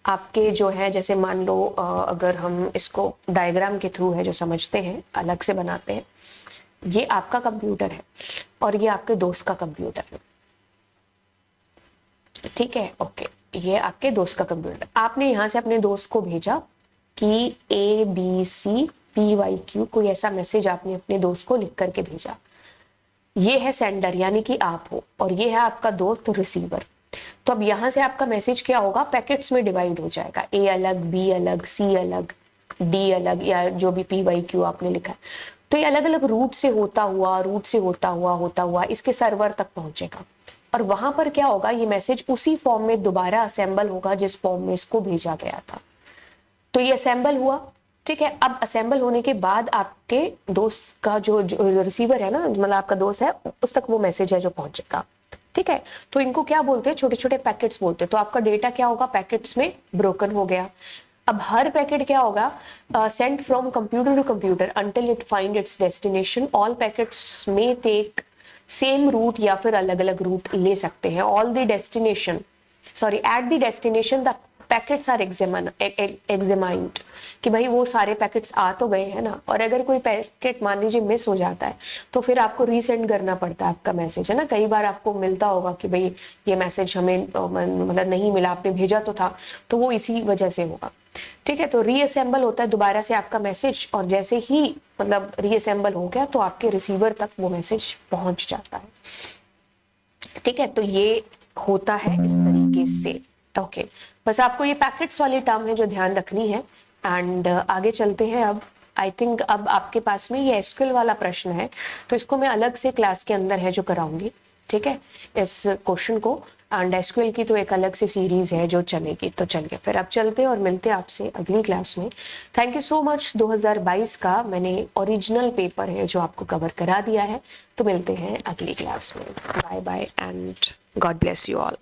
आपके जो है, जैसे मान लो अगर हम इसको डायग्राम के थ्रू है जो समझते हैं, अलग से बनाते हैं, ये आपका कंप्यूटर है और ये आपके दोस्त का कंप्यूटर है। ठीक है, ओके, ये आपके दोस्त का कंप्यूटर। आपने यहां से अपने दोस्त को भेजा कि ABCPYQ, कोई ऐसा मैसेज आपने अपने दोस्त को लिख करके भेजा। ये है सेंडर यानी कि आप हो, और ये है आपका दोस्त रिसीवर। तो अब यहां से आपका मैसेज क्या होगा, पैकेट्स में डिवाइड हो जाएगा, A अलग, B अलग, C अलग, D अलग, या जो भी PYQ आपने लिखा है। तो ये अलग अलग रूट से होता हुआ इसके सर्वर तक पहुंचेगा, और वहां पर क्या होगा, ये मैसेज उसी फॉर्म में दोबारा असेंबल होगा जिस फॉर्म में इसको भेजा गया था। तो ये असेंबल हुआ। ठीक है, अब असेंबल होने के बाद आपके दोस्त का जो रिसीवर है ना, मतलब आपका दोस्त है, उस तक वो मैसेज है जो पहुंचेगा। ठीक है, तो इनको क्या बोलते हैं, छोटे छोटे पैकेट्स बोलते हैं। तो आपका डेटा क्या होगा, पैकेट्स में ब्रोकन हो गया। अब हर पैकेट क्या होगा, send from computer to computer until it find its destination. All packets में टेक सेम रूट या फिर अलग अलग रूट ले सकते हैं। All the destination at the destination the packets are examined, कि भाई वो सारे पैकेट्स आ तो गए हैं ना। और अगर कोई पैकेट मान लीजिए मिस हो जाता है तो फिर आपको रीसेंड करना पड़ता है आपका मैसेज, है ना। कई बार आपको मिलता होगा कि भाई ये मैसेज हमें मतलब नहीं मिला, आपने भेजा तो था, तो वो इसी वजह से होगा। ठीक है, तो रीअसेंबल होता है दोबारा से आपका मैसेज, और जैसे ही मतलब रीअसेंबल हो गया तो आपके रिसीवर तक वो मैसेज पहुंच जाता है। ठीक है, तो ये होता है इस तरीके से। ओके, बस आपको ये पैकेट्स वाली टर्म है जो ध्यान रखनी है। एंड आगे चलते हैं। अब आई थिंक अब आपके पास में ये एसक्यूएल वाला प्रश्न है, तो इसको मैं अलग से क्लास के अंदर है जो कराऊंगी। ठीक है, इस क्वेश्चन को, एंड एसक्यूएल की तो एक अलग से सीरीज है जो चलेगी। तो चलिए फिर अब चलते हैं और मिलते हैं आपसे अगली क्लास में। Thank you so much. 2022 का मैंने ओरिजिनल पेपर है जो आपको कवर करा दिया है। तो मिलते हैं अगली क्लास में। Bye bye and God bless you all.